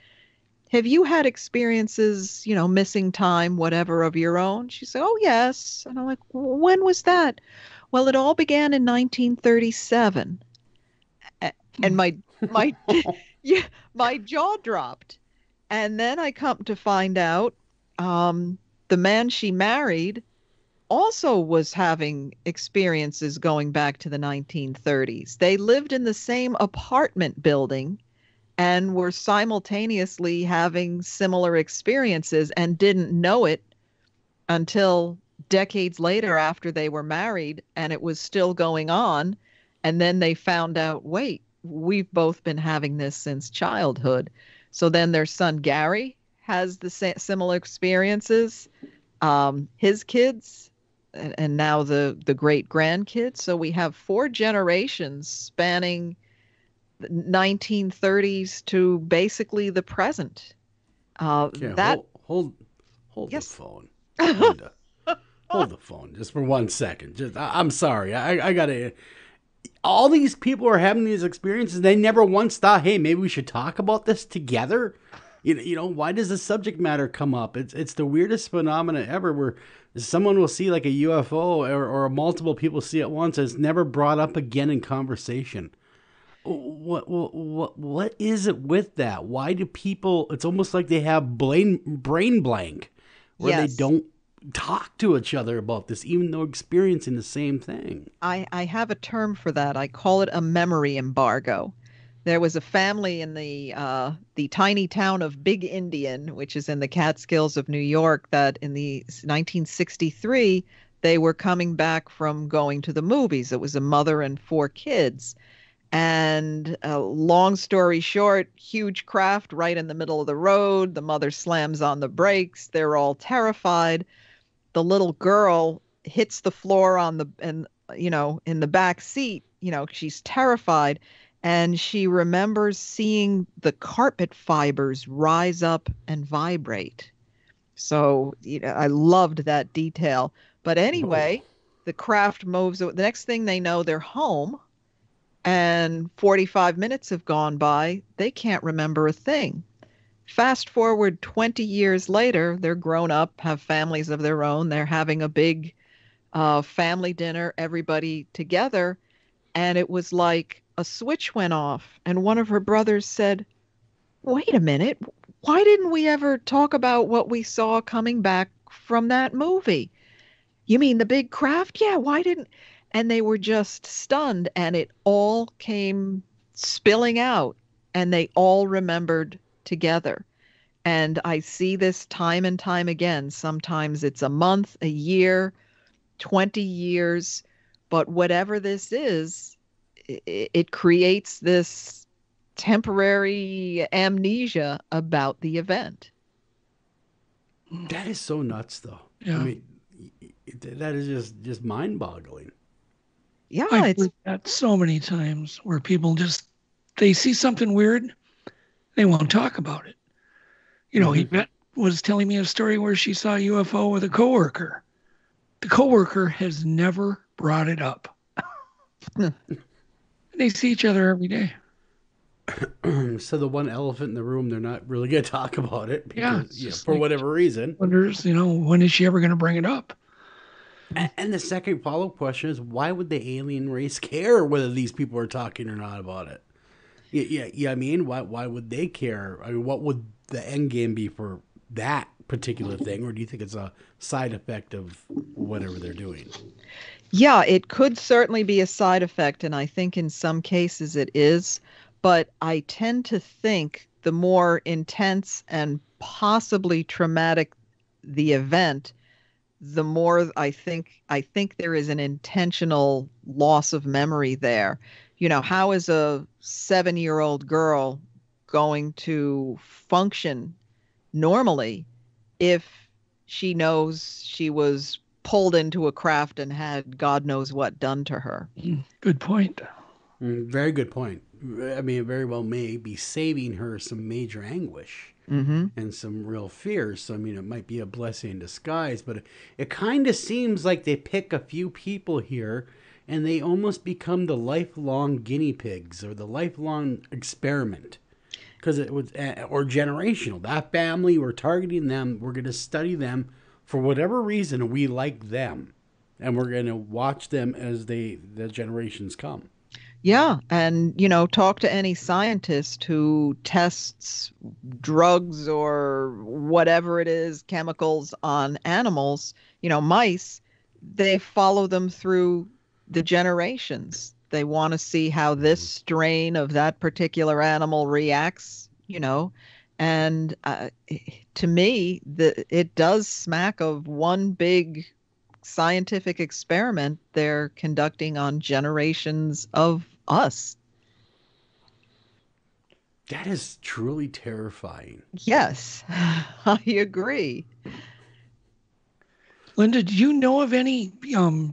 Have you had experiences, missing time, whatever, of your own? She said, oh, yes. And I'm like, when was that? Well, it all began in 1937. And my jaw dropped. And then I come to find out the man she married also was having experiences going back to the 1930s. They lived in the same apartment building and were simultaneously having similar experiences and didn't know it until decades later after they were married, and it was still going on. And then they found out, wait, we've both been having this since childhood. So then their son Gary has the similar experiences, his kids, and now the great grandkids. So we have 4 generations spanning 1930s to basically the present. Hold yes. the phone. Linda. Hold the phone just for 1 second. I'm sorry. I gotta. All these people are having these experiences. They never once thought, hey, maybe we should talk about this together. Why does the subject matter come up? It's the weirdest phenomena ever, where someone will see like a UFO or multiple people see it once, and it's never brought up again in conversation. What is it with that? Why do people? It's almost like they have brain blank, where they don't talk to each other about this, even though experiencing the same thing. I have a term for that. I call it a memory embargo. There was a family in the tiny town of Big Indian, which is in the Catskills of New York, that in the 1963 they were coming back from going to the movies. It was a mother and 4 kids. And long story short, huge craft right in the middle of the road. The mother slams on the brakes. They're all terrified. The little girl hits the floor in the back seat. She's terrified. And she remembers seeing the carpet fibers rise up and vibrate. So I loved that detail. But anyway, the craft moves. The next thing they know, they're home. And 45 minutes have gone by. They can't remember a thing. Fast forward 20 years later, they're grown up, have families of their own. They're having a big family dinner, everybody together. And it was like a switch went off. And one of her brothers said, wait a minute, why didn't we ever talk about what we saw coming back from that movie? You mean the big craft? Yeah, why didn't... And they were just stunned, and it all came spilling out, and they all remembered together. And I see this time and time again. Sometimes it's a month, a year, 20 years, but whatever this is, it creates this temporary amnesia about the event. That is so nuts, though. Yeah. I mean, that is just mind-boggling. Yeah, I've heard that so many times where people they see something weird, they won't talk about it. Yvette was telling me a story where she saw a UFO with a coworker. The coworker has never brought it up. They see each other every day. So the one elephant in the room, they're not really going to talk about it because, for like, whatever reason. Wonders, when is she ever going to bring it up? And the second follow-up question is, why would the alien race care whether these people are talking or not about it? Yeah. I mean, why would they care? I mean, what would the end game be for that particular thing? Or do you think it's a side effect of whatever they're doing? Yeah, it could certainly be a side effect, and I think in some cases it is. But I tend to think the more intense and possibly traumatic the event, the more I think there is an intentional loss of memory there. How is a 7-year-old girl going to function normally if she knows she was pulled into a craft and had God knows what done to her? Good point. Very good point. I mean, it very well may be saving her some major anguish and some real fears. So, I mean, it might be a blessing in disguise, but it kind of seems like they pick a few people here and they almost become the lifelong guinea pigs or the lifelong experiment. Because it was, or generational. That family, we're targeting them. We're going to study them for whatever reason. We like them, and we're going to watch them as the generations come. Yeah, and talk to any scientist who tests drugs or whatever it is, chemicals on animals. Mice. They follow them through the generations. They want to see how this strain of that particular animal reacts, and to me, it does smack of one big scientific experiment they're conducting on generations of us. That is truly terrifying. Yes, I agree. Linda, do you know of any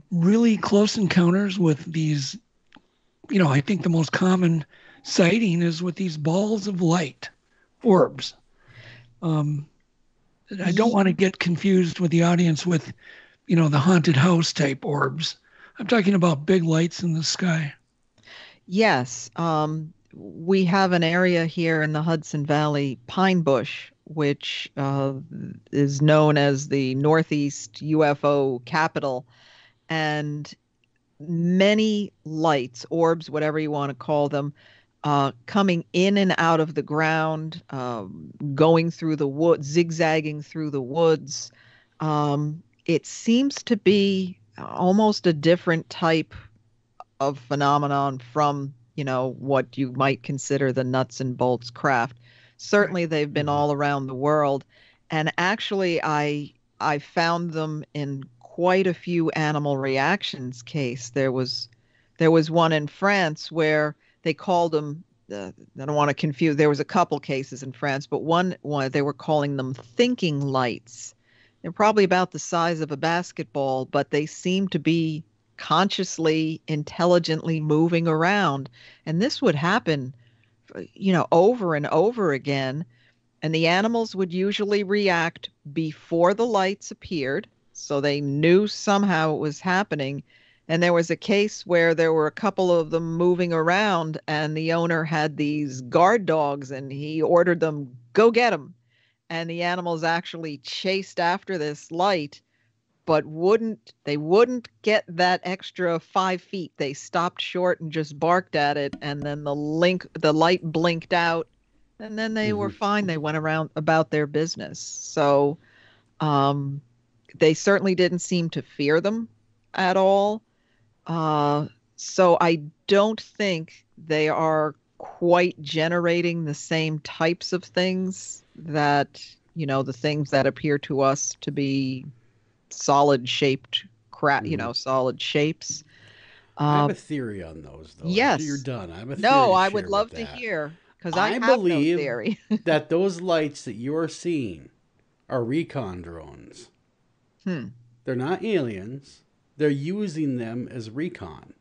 really close encounters with these? I think the most common sighting is with these balls of light, orbs. I don't want to get confused with the audience with, the haunted house type orbs. I'm talking about big lights in the sky. Yes. We have an area here in the Hudson Valley, Pine Bush, which is known as the Northeast UFO capital. And many lights, orbs, whatever you want to call them, coming in and out of the ground, going through the woods, zigzagging through the woods. It seems to be almost a different type of phenomenon from, what you might consider the nuts and bolts craft. Certainly they've been all around the world. And actually, I found them in quite a few animal reactions case. There was one in France where they called them, I don't want to confuse, there was a couple cases in France, but one they were calling them thinking lights. They're probably about the size of a basketball, but they seem to be consciously, intelligently moving around. And this would happen, over and over again. And the animals would usually react before the lights appeared. So they knew somehow it was happening. And there was a case where there were a couple of them moving around and the owner had these guard dogs and he ordered them, go get them. And the animals actually chased after this light, but wouldn't get that extra 5 feet. They stopped short and just barked at it. And then the light blinked out and then they were fine. They went around about their business. So they certainly didn't seem to fear them at all. So I don't think they are quite generating the same types of things that, the things that appear to us to be solid shaped solid shapes. I have a theory on those, though. Yes. After you're done, I have a theory. No, I would love to hear, because I have believe no theory. that those lights that you are seeing are recon drones. They're not aliens. They're using them as recon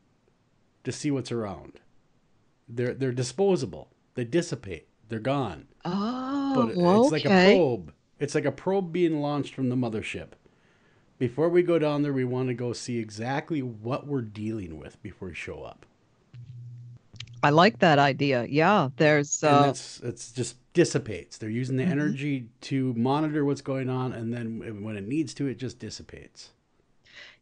to see what's around. They're disposable. They dissipate. They're gone. Oh, but it's like a probe. It's like a probe being launched from the mothership. Before we go down there, we want to go see exactly what we're dealing with before we show up. I like that idea. Yeah, there's it's just dissipates. They're using the energy to monitor what's going on, and then when it needs to, it just dissipates.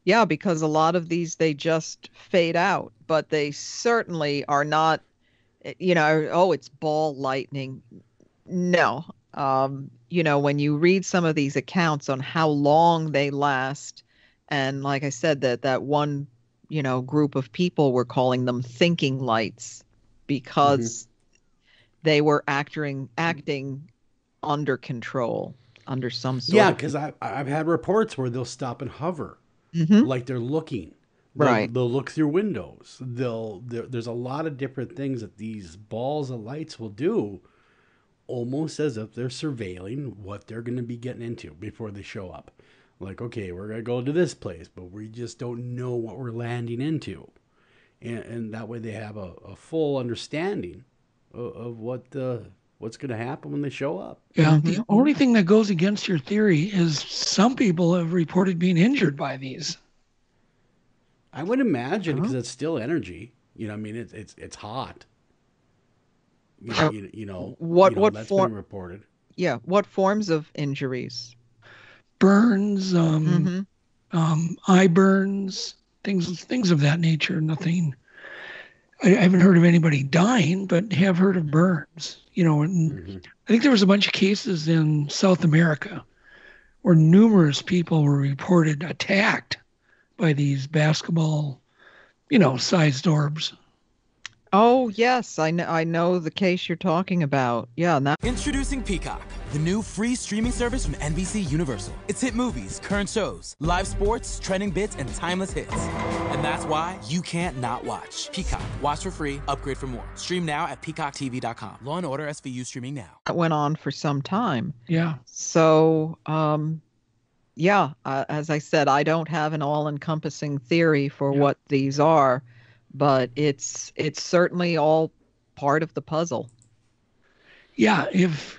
Yeah, because a lot of these, they just fade out, but they certainly are not, it's ball lightning. No. When you read some of these accounts on how long they last, and like I said, that one, group of people were calling them thinking lights because they were acting under control. under some sort Yeah, of... because I've had reports where they'll stop and hover, Mhm. like they're looking. Right. They'll look through windows. There's a lot of different things that these balls of lights will do, almost as if they're surveilling what they're going to be getting into before they show up. Like, okay, we're going to go to this place, but we just don't know what we're landing into. And that way they have a full understanding of what's going to happen when they show up. Yeah, the only thing that goes against your theory is some people have reported being injured by these. I would imagine, because it's still energy. I mean, it's hot. What that's form? been reported. Yeah, what forms of injuries? Burns, eye burns, things of that nature. Nothing. I haven't heard of anybody dying, but have heard of burns. And I think there was a bunch of cases in South America where numerous people were reported attacked by these basketball, sized orbs. Oh, yes, I know the case you're talking about. Yeah, now Introducing Peacock, the new free streaming service from NBC Universal. It's hit movies, current shows, live sports, trending bits, and timeless hits. And that's why you can't not watch. Peacock. Watch for free, upgrade for more. Stream now at peacocktv.com. Law & Order SVU streaming now. that went on for some time. Yeah. So, as I said, I don't have an all-encompassing theory for what these are, but it's certainly all part of the puzzle. Yeah, if,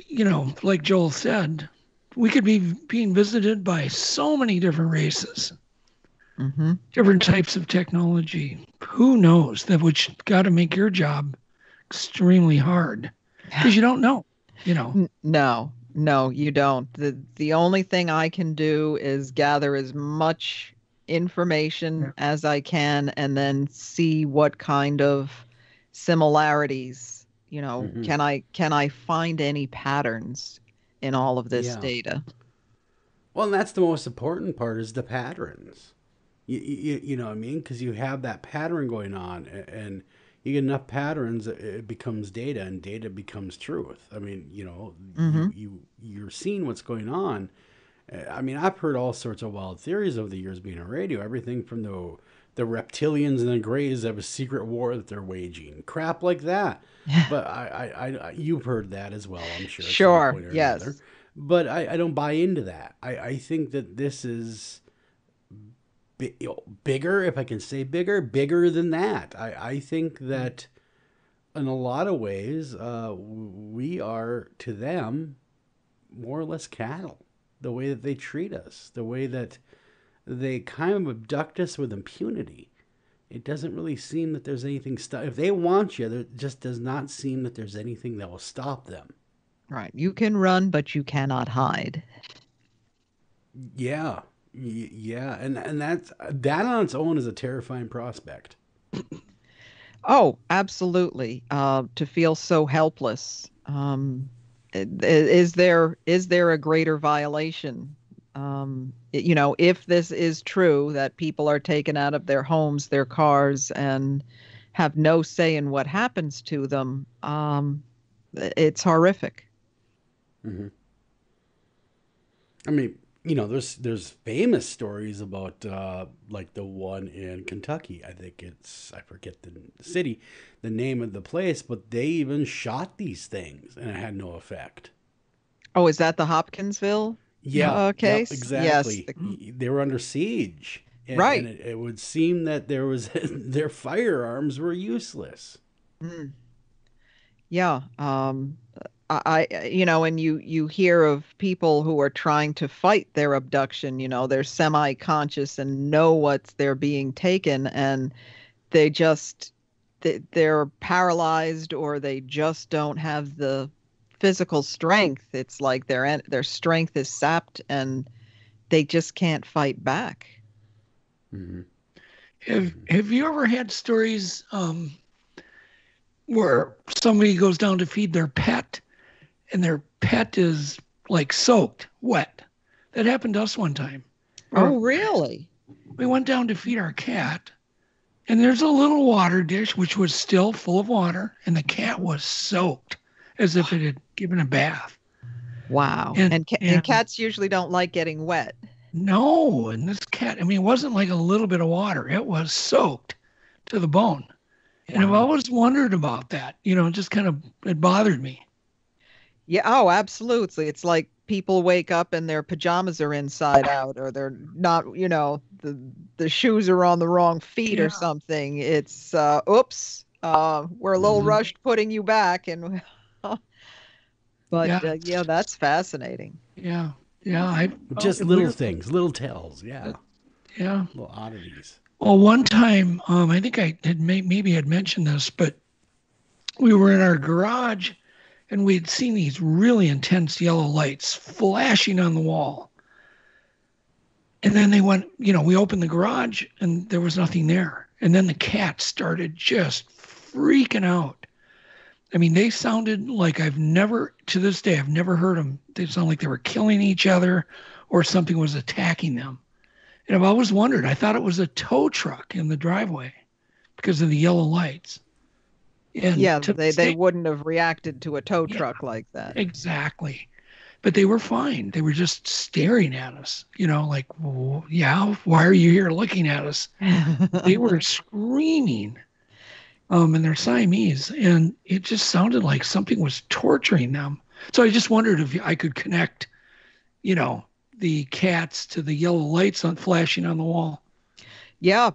like Joel said, we could be being visited by so many different races, different types of technology. Who knows? That which got to make your job extremely hard because you don't know, No, you don't. The only thing I can do is gather as much information as I can and then see what kind of similarities, can I find any patterns in all of this data? Well, and that's the most important part, is the patterns. You know what I mean? Because you have that pattern going on, and you get enough patterns, it becomes data, and data becomes truth. I mean, you're seeing what's going on. I mean, I've heard all sorts of wild theories over the years being on radio. Everything from the reptilians and the Greys have a secret war that they're waging, crap like that. But I you've heard that as well, I'm sure. Sure, yes. Another. But I don't buy into that. I think that this is bigger, if I can say bigger than that. I think that in a lot of ways, we are to them more or less cattle. The way that they treat us, the way that they kind of abduct us with impunity. It doesn't really seem that there's anything if they want you, there just does not seem that there's anything that will stop them. Right. You can run, but you cannot hide. Yeah. Yeah. And that on its own is a terrifying prospect. Oh, absolutely. To feel so helpless. Is there a greater violation? If this is true, that people are taken out of their homes, their cars, and have no say in what happens to them, it's horrific. Mm-hmm. I mean, there's famous stories about like the one in Kentucky. I think I forget the city, the name of the place, but they even shot these things and it had no effect. Oh, is that the Hopkinsville case? Yep, exactly. Yes. They were under siege. Right. And it would seem that their firearms were useless. Mm. Yeah. And you hear of people who are trying to fight their abduction, they're semi-conscious and know what's they're being taken, and they're paralyzed, or they just don't have the physical strength. It's like their strength is sapped and they just can't fight back. Mm-hmm. Have you ever had stories where somebody goes down to feed their pet and their pet is like soaked wet? That happened to us one time. Oh, really? We went down to feed our cat, and there's a little water dish which was still full of water, and the cat was soaked as if it had given a bath. Wow. And cats usually don't like getting wet. No, and this cat, I mean, it wasn't like a little bit of water. It was soaked to the bone. And I've always wondered about that. You know, it just kind of, it bothered me. Yeah, oh, absolutely. It's like people wake up and their pajamas are inside out, or they're not, you know, the shoes are on the wrong feet or something. It's, oops, we're a little rushed putting you back. And But yeah, that's fascinaning. Yeah. Yeah. Just little things, little tells. Yeah. Yeah. Little oddities. Well, one time, I think I had maybe had mentioned this, but we were in our garage and we had seen these really intense yellow lights flashing on the wall. And then they went, you know, we opened the garage and there was nothing there. And then the cats started just freaking out. I mean, they sounded like to this day, I've never heard them. They sound like they were killing each other or something was attacking them. And I've always wondered, I thought it was a tow truck in the driveway because of the yellow lights. And yeah, they wouldn't have reacted to a tow truck like that. Exactly. But they were fine. They were just staring at us, you know, like, well, yeah, why are you here looking at us? They were screaming. And they're Siamese, and it just sounded like something was torturing them. So I just wondered if I could connect, you know, the cats to the yellow lights flashing on the wall. Yeah,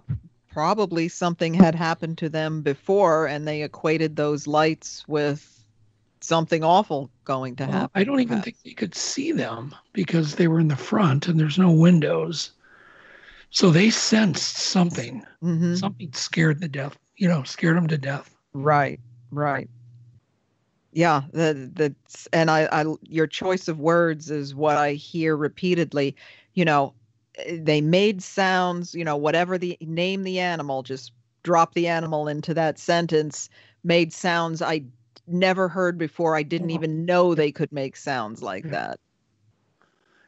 probably something had happened to them before, and they equated those lights with something awful going to happen. I don't even think they could see them because they were in the front and there's no windows. So they sensed something. Mm-hmm. Something scared them to death. Right. Yeah, and I your choice of words is what I hear repeatedly. You know, they made sounds, you know, whatever name the animal, just drop the animal into that sentence, made sounds I never heard before. I didn't even know they could make sounds like that.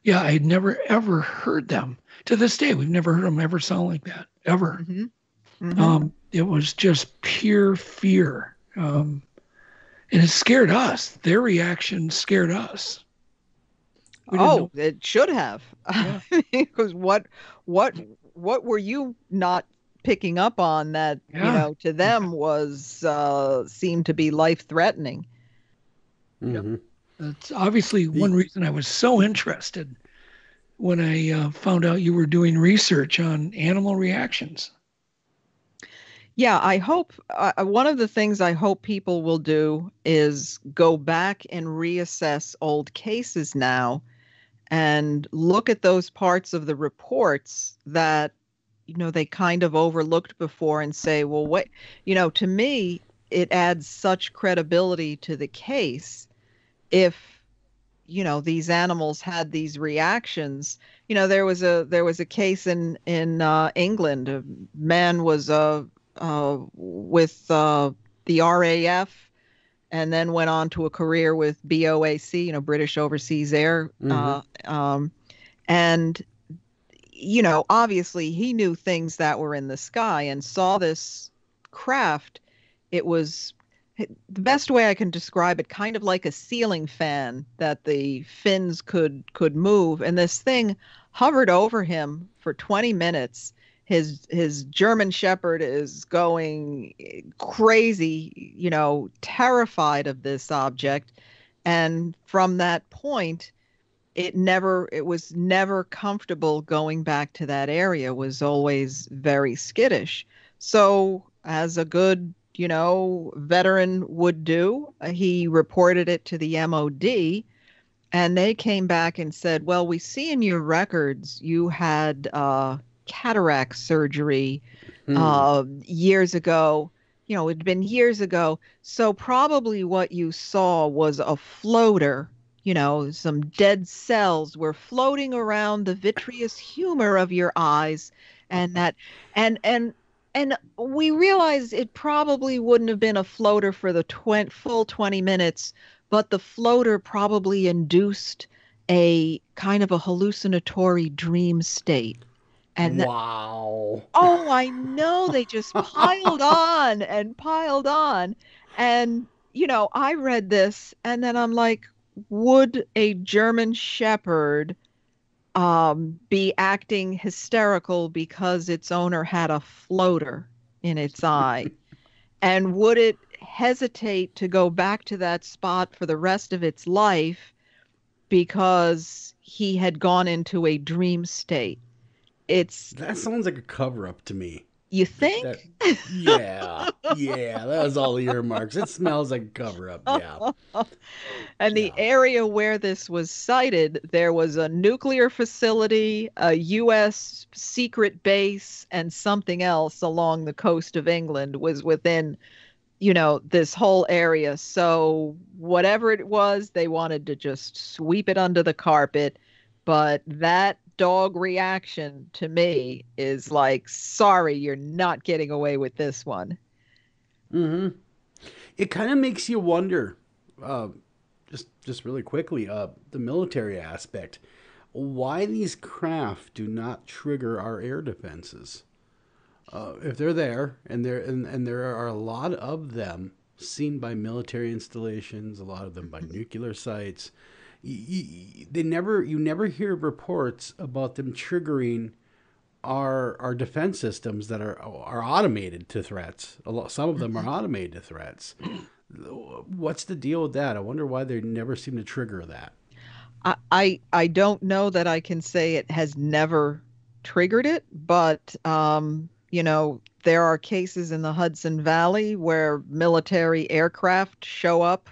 Yeah, I'd never ever heard them. To this day, we've never heard them ever sound like that, ever. Mm-hmm. Mm-hmm. It was just pure fear. And it scared us. Their reaction scared us. It should have. Yeah. Because what were you not picking up on that, you know, to them was seemed to be life-threatening? Mm-hmm. That's obviously one reason I was so interested when I found out you were doing research on animal reactions. Yeah, I hope one of the things I hope people will do is go back and reassess old cases now and look at those parts of the reports that, you know, they kind of overlooked before and say, well, what, you know, to me, it adds such credibility to the case if, you know, these animals had these reactions. You know, there was a case in England. A man was with the RAF and then went on to a career with BOAC, you know, British Overseas Air. Mm-hmm. And, you know, obviously he knew things that were in the sky and saw this craft. It was, the best way I can describe it, kind of like a ceiling fan that the fins could move. And this thing hovered over him for 20 minutes. His German Shepherd is going crazy, you know, terrified of this object. And from that point, it was never comfortable going back to that area, was always very skittish. So as a good, you know, veteran would do, he reported it to the MOD, and they came back and said, well, we see in your records you had cataract surgery years ago. You know, it'd been years ago. So probably what you saw was a floater. You know, some dead cells were floating around the vitreous humor of your eyes, and that, and we realized it probably wouldn't have been a floater for the full 20 minutes, but the floater probably induced a kind of a hallucinatory dream state. And wow. Oh, I know. They just piled on and piled on. And, you know, I read this and then I'm like, would a German Shepherd be acting hysterical because its owner had a floater in its eye? And would it hesitate to go back to that spot for the rest of its life because he had gone into a dream state? That sounds like a cover-up to me. You think? Yeah, that was all earmarks. It smells like a cover-up, yeah. And the area where this was sited, there was a nuclear facility, a U.S. secret base, and something else along the coast of England was within, this whole area. So whatever it was, they wanted to just sweep it under the carpet. But that dog reaction to me is like, sorry, you're not getting away with this one. Mm-hmm. It kind of makes you wonder, just really quickly, the military aspect, why these craft do not trigger our air defenses. If they're there, and there are a lot of them seen by military installations, a lot of them by nuclear sites. You never hear reports about them triggering our defense systems that are automated to threats. Some of them are automated to threats. What's the deal with that? I wonder why they never seem to trigger that. I don't know that I can say it has never triggered it, but there are cases in the Hudson Valley where military aircraft show up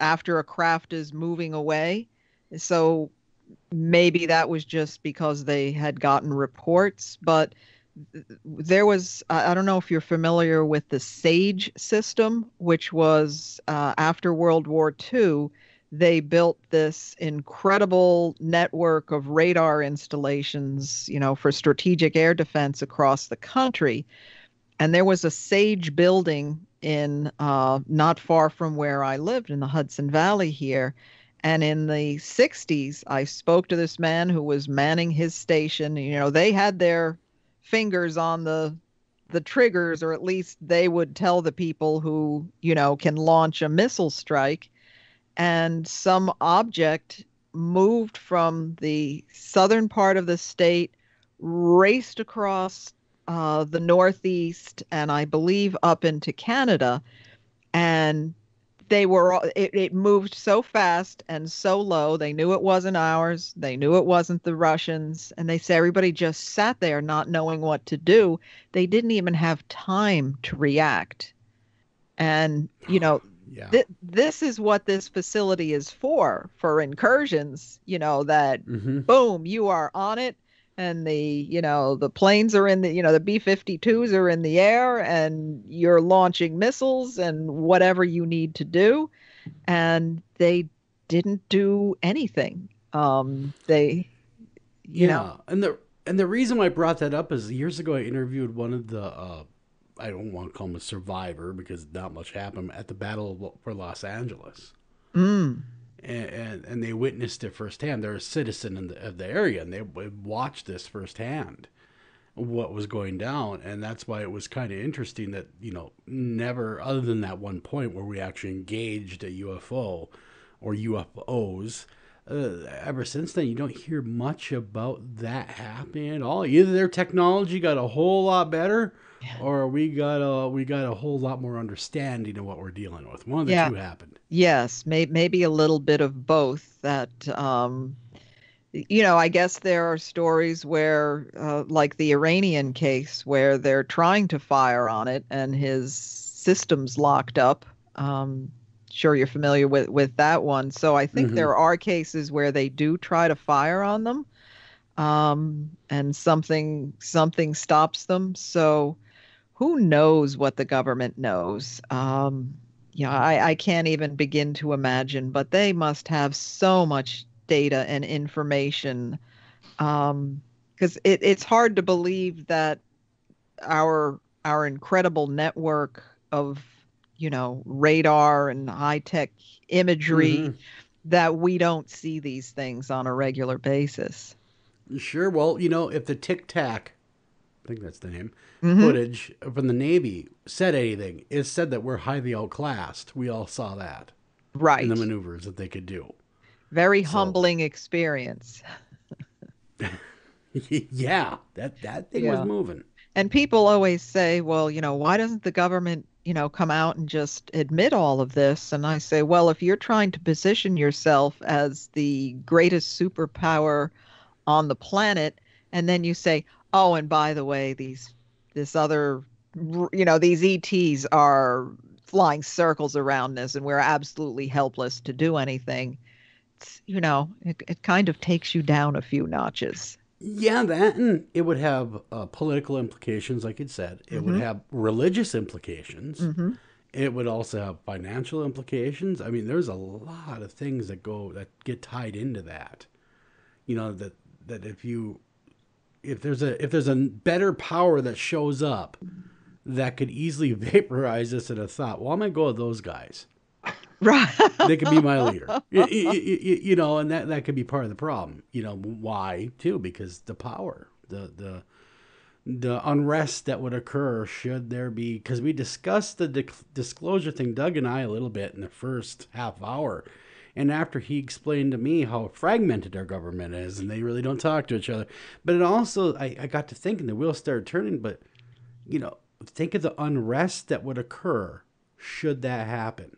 after a craft is moving away. So maybe that was just because they had gotten reports, but there was, I don't know if you're familiar with the SAGE system, which was after World War II, they built this incredible network of radar installations, for strategic air defense across the country. And there was a SAGE building in not far from where I lived in the Hudson Valley here. And in the 60s, I spoke to this man who was manning his station. They had their fingers on the triggers, or at least they would tell the people who, can launch a missile strike. And some object moved from the southern part of the state, raced across the Northeast, and I believe up into Canada. And it moved so fast and so low. They knew it wasn't ours. They knew it wasn't the Russians. And they say everybody just sat there not knowing what to do. They didn't even have time to react. And, this is what this facility is for incursions, that boom, you are on it. And the planes are in the B-52s are in the air, and you're launching missiles and whatever you need to do. And they didn't do anything. And the reason why I brought that up is years ago I interviewed one of the I don't want to call him a survivor because not much happened at the Battle for Los Angeles. And they witnessed it firsthand. They're a citizen of the area, and they watched this firsthand, what was going down. And that's why it was kind of interesting that, never, other than that one point where we actually engaged a UFO or UFOs, ever since then, you don't hear much about that happening at all. Either their technology got a whole lot better, or we got a whole lot more understanding of what we're dealing with. One of the two happened. Yes, maybe a little bit of both. That I guess there are stories where, like the Iranian case, where they're trying to fire on it and his system's locked up. Sure, you're familiar with that one. So I think there are cases where they do try to fire on them, and something stops them. So who knows what the government knows? I can't even begin to imagine, but they must have so much data and information, because it's hard to believe that our incredible network of radar and high-tech imagery, that we don't see these things on a regular basis. Sure. Well, if the Tic Tac, I think that's the name, footage from the Navy said anything, it said that we're highly outclassed. We all saw that. Right. in the maneuvers that they could do. Very humbling experience. Yeah, that thing was moving. And people always say, well, why doesn't the government, come out and just admit all of this? And I say, well, if you're trying to position yourself as the greatest superpower on the planet, and then you say, oh, and by the way, these ETs are flying circles around us and we're absolutely helpless to do anything. It kind of takes you down a few notches. Yeah, that, and it would have political implications, like you said. It would have religious implications. It would also have financial implications. I mean, there's a lot of things that get tied into that. That if there's a better power that shows up that could easily vaporize us in a thought, well, I'm gonna go with those guys. Right. They could be my leader. And that could be part of the problem. Why too? Because the power, the unrest that would occur should there be, because we discussed the disclosure thing, Doug and I, a little bit in the first half hour. And after he explained to me how fragmented our government is and they really don't talk to each other. But it also, I got to thinking, the wheels started turning, but, think of the unrest that would occur should that happen.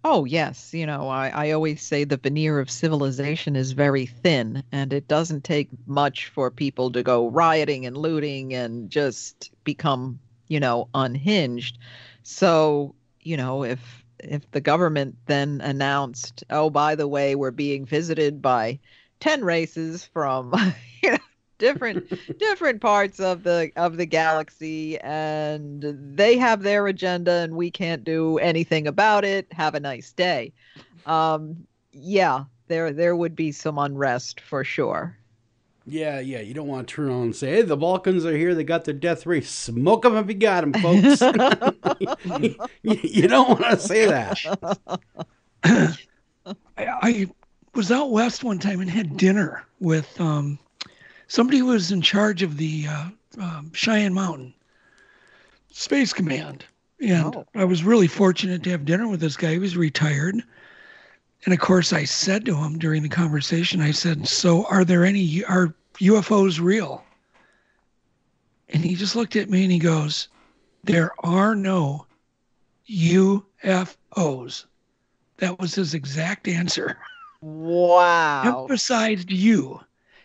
Oh, yes. I always say the veneer of civilization is very thin, and it doesn't take much for people to go rioting and looting and just become, unhinged. So, if the government then announced, oh, by the way, we're being visited by 10 races from, different parts of the galaxy, and they have their agenda and we can't do anything about it. Have a nice day. There would be some unrest for sure. Yeah, you don't want to turn on and say, hey, the Balkans are here, they got their death ray, smoke them if you got them, folks. You don't want to say that. I was out west one time and had dinner with somebody who was in charge of the Cheyenne Mountain Space Command. And I was really fortunate to have dinner with this guy. He was retired. And of course, I said to him during the conversation, I said, so are UFOs real? And he just looked at me and he goes, there are no UFOs. That was his exact answer. Wow. Emphasized you.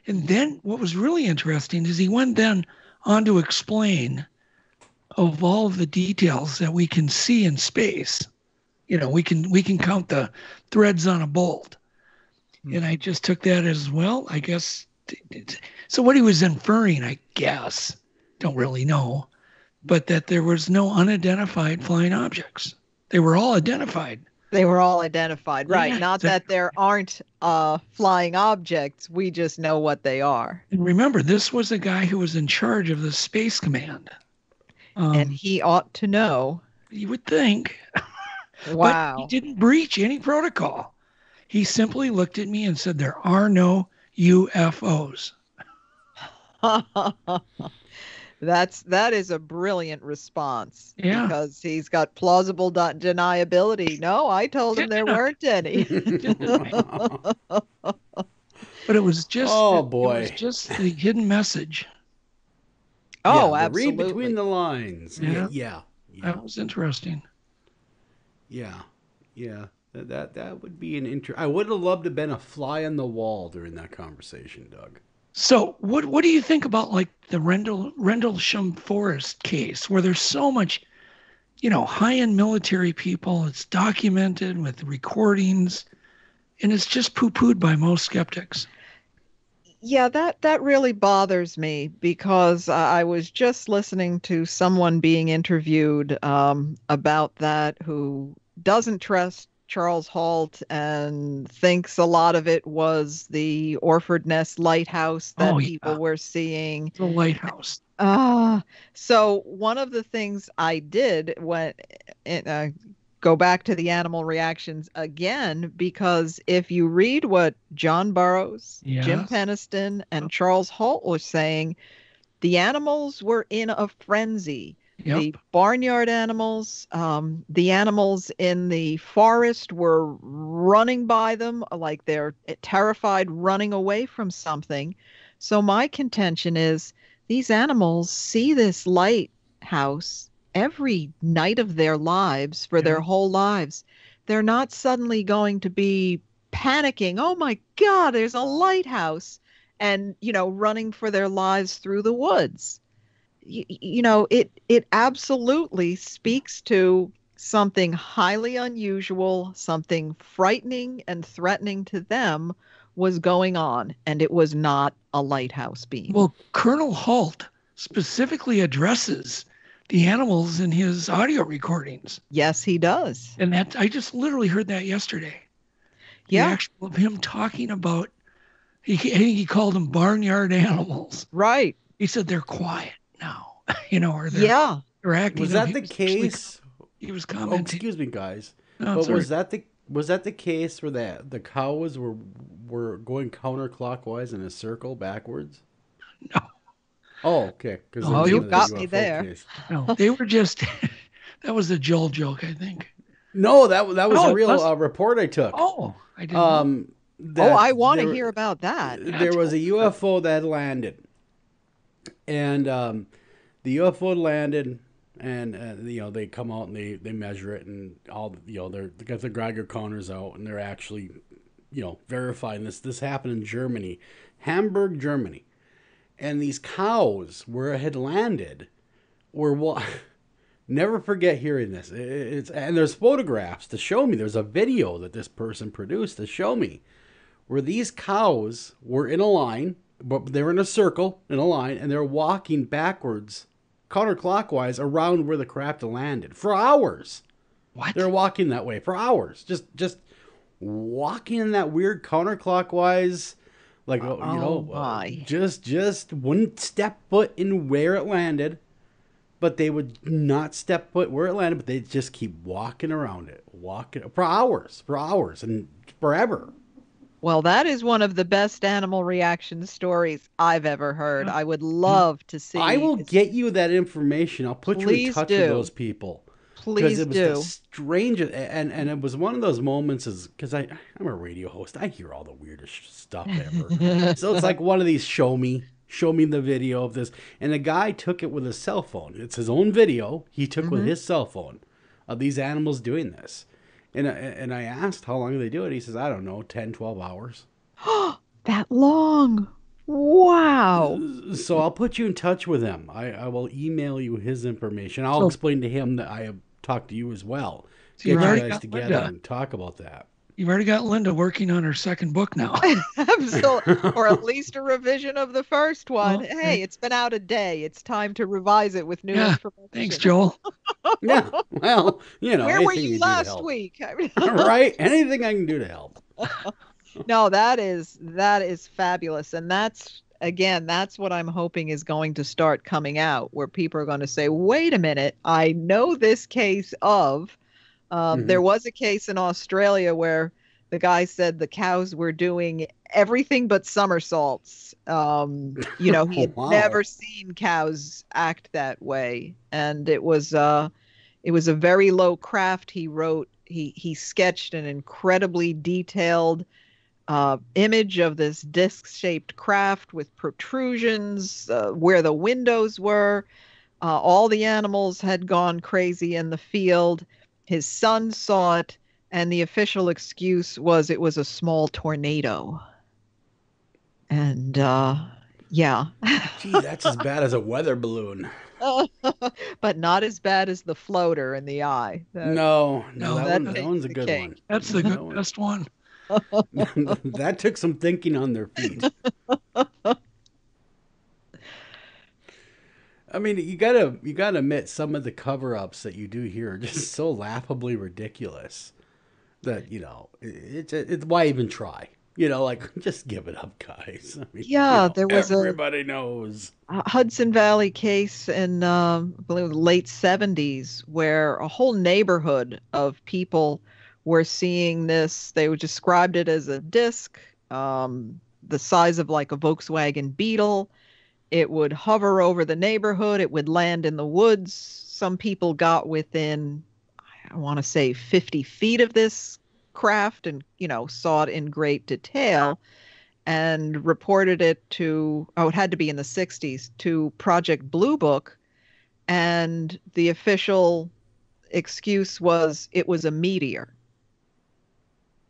And then what was really interesting is he went then on to explain of all of the details that we can see in space. We can count the threads on a bolt. And I just took that as, well, I guess. So what he was inferring, I guess, don't really know, but that there was no unidentified flying objects. They were all identified. They were all identified, right? Yeah, Not that there aren't flying objects. We just know what they are. And remember, this was a guy who was in charge of the Space Command. And he ought to know. You would think. Wow. But he didn't breach any protocol. He simply looked at me and said, there are no UFOs. That is a brilliant response. Yeah. Because he's got plausible deniability. No, I told him there weren't any. But it was just it was just the hidden message. Oh, yeah, absolutely. Read between the lines. Yeah. That was interesting. Yeah. That would be an I would have loved to have been a fly on the wall during that conversation, Doug. So what do you think about like the Rendlesham Forest case, where there's so much, high-end military people? It's documented with recordings, and it's just poo-pooed by most skeptics. Yeah, that really bothers me, because I was just listening to someone being interviewed about that, who doesn't trust Charles Halt and thinks a lot of it was the Orford Ness lighthouse that people were seeing. The lighthouse. So one of the things I did when go back to the animal reactions again, because if you read what John Burroughs, Jim Peniston, and Charles Halt were saying, the animals were in a frenzy. The barnyard animals, the animals in the forest were running by them like they're terrified, running away from something. So my contention is these animals see this lighthouse every night of their lives for their whole lives. They're not suddenly going to be panicking, oh my God, there's a lighthouse, and, running for their lives through the woods. It absolutely speaks to something highly unusual, something frightening and threatening to them was going on, and it was not a lighthouse beam. Well, Colonel Halt specifically addresses the animals in his audio recordings. Yes, he does. And that I just literally heard that yesterday. Yeah. The actual of him talking about, I think he called them barnyard animals. Right. He said they're quiet now, or they're acting. Was that the case? He was commenting. Oh, excuse me, guys. No, but was that the case where the cows were going counterclockwise in a circle backwards? No. Oh, okay. Oh, you got me there. Case. No, they were just. That was a Joel joke, I think. No, that was a real report I took. Oh, I didn't. I want to hear about that. There was a UFO that landed, and the UFO landed, and they come out and they measure it, and all they got their Geiger counters out, and they're actually verifying this. This happened in Germany, Hamburg, Germany, and these cows where it had landed were never forget hearing this. And there's photographs to show me. There's a video that this person produced to show me where these cows were in a line, but they were in a circle in a line, and they're walking backwards, counterclockwise, around where the craft landed for hours. What? They're walking that way for hours, just walking in that weird counterclockwise, like just wouldn't step foot in where it landed. But they would not step foot where it landed, but they'd just keep walking around it, walking for hours, and forever. Well, that is one of the best animal reaction stories I've ever heard. I would love to see. I will get you that information. I'll put you in touch with those people. Please do. Because it was the strangest, and it was one of those moments, because I'm a radio host. I hear all the weirdest stuff ever. So it's like one of these show me the video of this. And the guy took it with his cell phone. It's his own video he took with his cell phone of these animals doing this. And I asked how long do they do it. He says, I don't know, 10, 12 hours. That long. Wow. So I'll put you in touch with him. I will email you his information. I'll explain to him that I have talked to you as well. So get you guys together and talk about that. You've already got Linda working on her second book now. Absolutely. Or at least a revision of the first one. Well, hey, it's been out a day. It's time to revise it with new information. Thanks, Joel. Yeah. Well, where were you last week? Right. Anything I can do to help. No, that is fabulous. And that's what I'm hoping is going to start coming out, where people are going to say, wait a minute, I know this case of. There was a case in Australia where the guy said the cows were doing everything but somersaults. He had never seen cows act that way. And it was a very low craft. He wrote, he sketched an incredibly detailed image of this disc-shaped craft with protrusions where the windows were. All the animals had gone crazy in the field. His son saw it, and the official excuse was it was a small tornado. And, yeah. Gee, that's as bad as a weather balloon. But not as bad as the floater in the eye. No, that one's a good one. That's the best one. That took some thinking on their feet. I mean, you gotta admit some of the cover-ups that you do here are just so laughably ridiculous that it's why even try? Just give it up, guys. I mean, there was everybody knows a Hudson Valley case in I believe the late 70s where a whole neighborhood of people were seeing this. They described it as a disc, the size of like a Volkswagen Beetle. It would hover over the neighborhood. It would land in the woods some people got within, I want to say 50 feet of this craft and, saw it in great detail and reported it to, it had to be in the 60s, to Project Blue Book. And the official excuse was it was a meteor.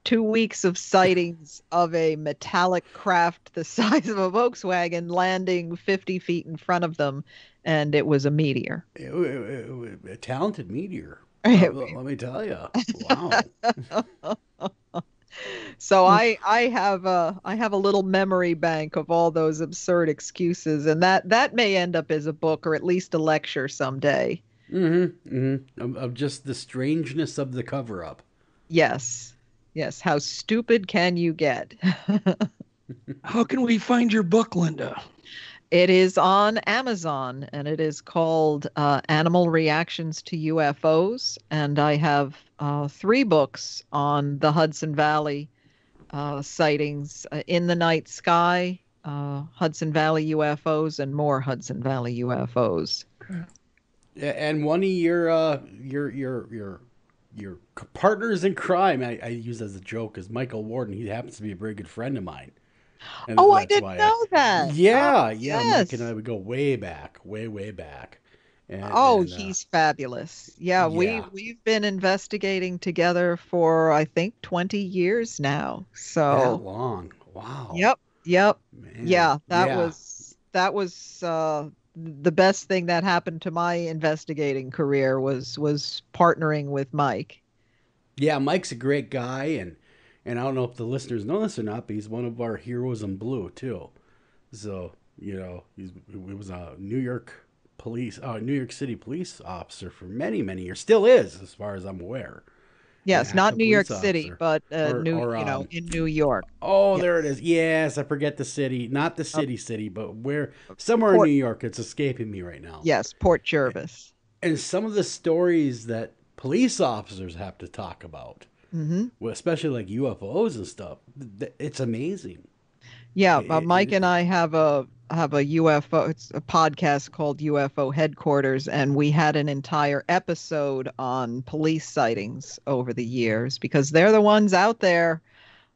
2 weeks of sightings of a metallic craft the size of a Volkswagen landing 50 feet in front of them, and it was a meteor. A talented meteor. Let me tell you. Wow. So I have a little memory bank of all those absurd excuses, and that may end up as a book or at least a lecture someday. Of just the strangeness of the cover-up. Yes. How stupid can you get? How can we find your book, Linda? It is on Amazon, and it is called Animal Reactions to UFOs. And I have 3 books on the Hudson Valley sightings, In the Night Sky, Hudson Valley UFOs, and more Hudson Valley UFOs. Yeah, and one of your partners in crime, I use as a joke, is Michael Warden. He happens to be a very good friend of mine. And I didn't know that. Yeah, yes. Mike and I would go way back, way back. He's fabulous. Yeah, we've been investigating together for, I think, 20 years now. So that long. Wow. Yep. Man. Yeah, that was the best thing that happened to my investigating career was partnering with Mike. Yeah, Mike's a great guy, and I don't know if the listeners know this or not, but he's one of our heroes in blue too. So he was a New York City police officer for many years. Still is, as far as I'm aware. Yes, not New York City, but in New York. Oh, yes. There it is. Yes, I forget the city. Not the city, but somewhere in New York. It's escaping me right now. Yes, Port Jervis. And some of the stories that police officers have to talk about, especially like UFOs and stuff, it's amazing. Yeah, Mike and I have a UFO. It's a podcast called UFO Headquarters, and we had an entire episode on police sightings over the years because they're the ones out there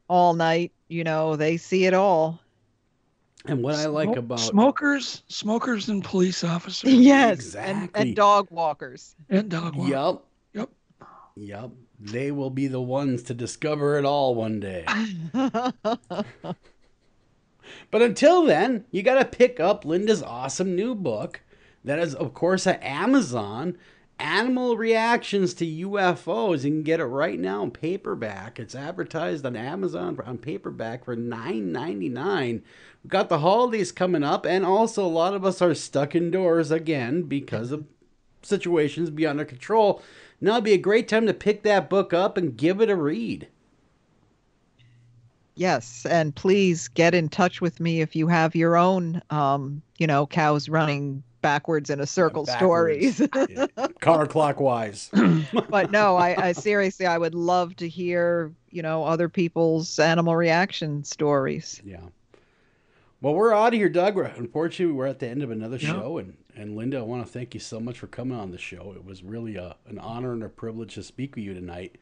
all night. They see it all. And what I like about smokers and police officers. Yes, exactly. And dog walkers. And dog walkers. Yep. They will be the ones to discover it all one day. But until then, you got to pick up Linda's awesome new book. That is, of course, at Amazon. Animal Reactions to UFOs. You can get it right now in paperback. It's advertised on Amazon on paperback for $9.99. We've got the holidays coming up, and also a lot of us are stuck indoors again because of situations beyond our control. Now would be a great time to pick that book up and give it a read. Yes, and please get in touch with me if you have your own, cows running backwards in a circle stories. Counterclockwise. But no, I seriously, I would love to hear, other people's animal reaction stories. Yeah. Well, we're out of here, Doug. Unfortunately, we're at the end of another show. And Linda, I want to thank you so much for coming on the show. It was really an honor and a privilege to speak with you tonight.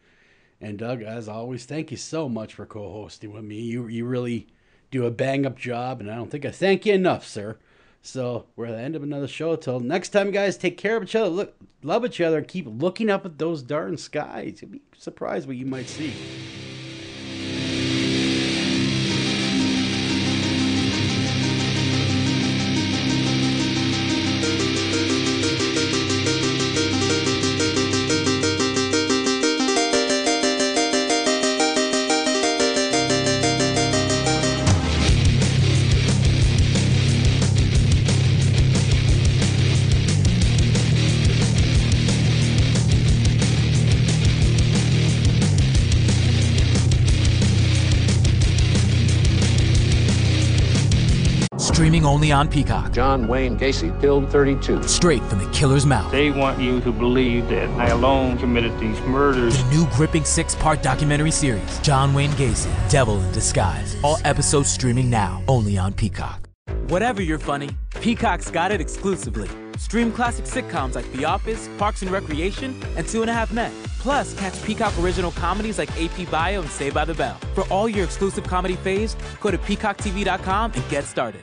And Doug, as always, thank you so much for co-hosting with me. You really do a bang-up job, and I don't think I thank you enough, sir. So we're at the end of another show. Till next time, guys, take care of each other, love each other, and keep looking up at those darn skies. You'll be surprised what you might see. Streaming only on Peacock. John Wayne Gacy killed 32. Straight from the killer's mouth. They want you to believe that I alone committed these murders. The new gripping 6-part documentary series, John Wayne Gacy, Devil in Disguise. All episodes streaming now, only on Peacock. Whatever you're funny, Peacock's got it exclusively. Stream classic sitcoms like The Office, Parks and Recreation, and 2.5 Men. Plus, catch Peacock original comedies like AP Bio and Saved by the Bell. For all your exclusive comedy faves, go to peacocktv.com and get started.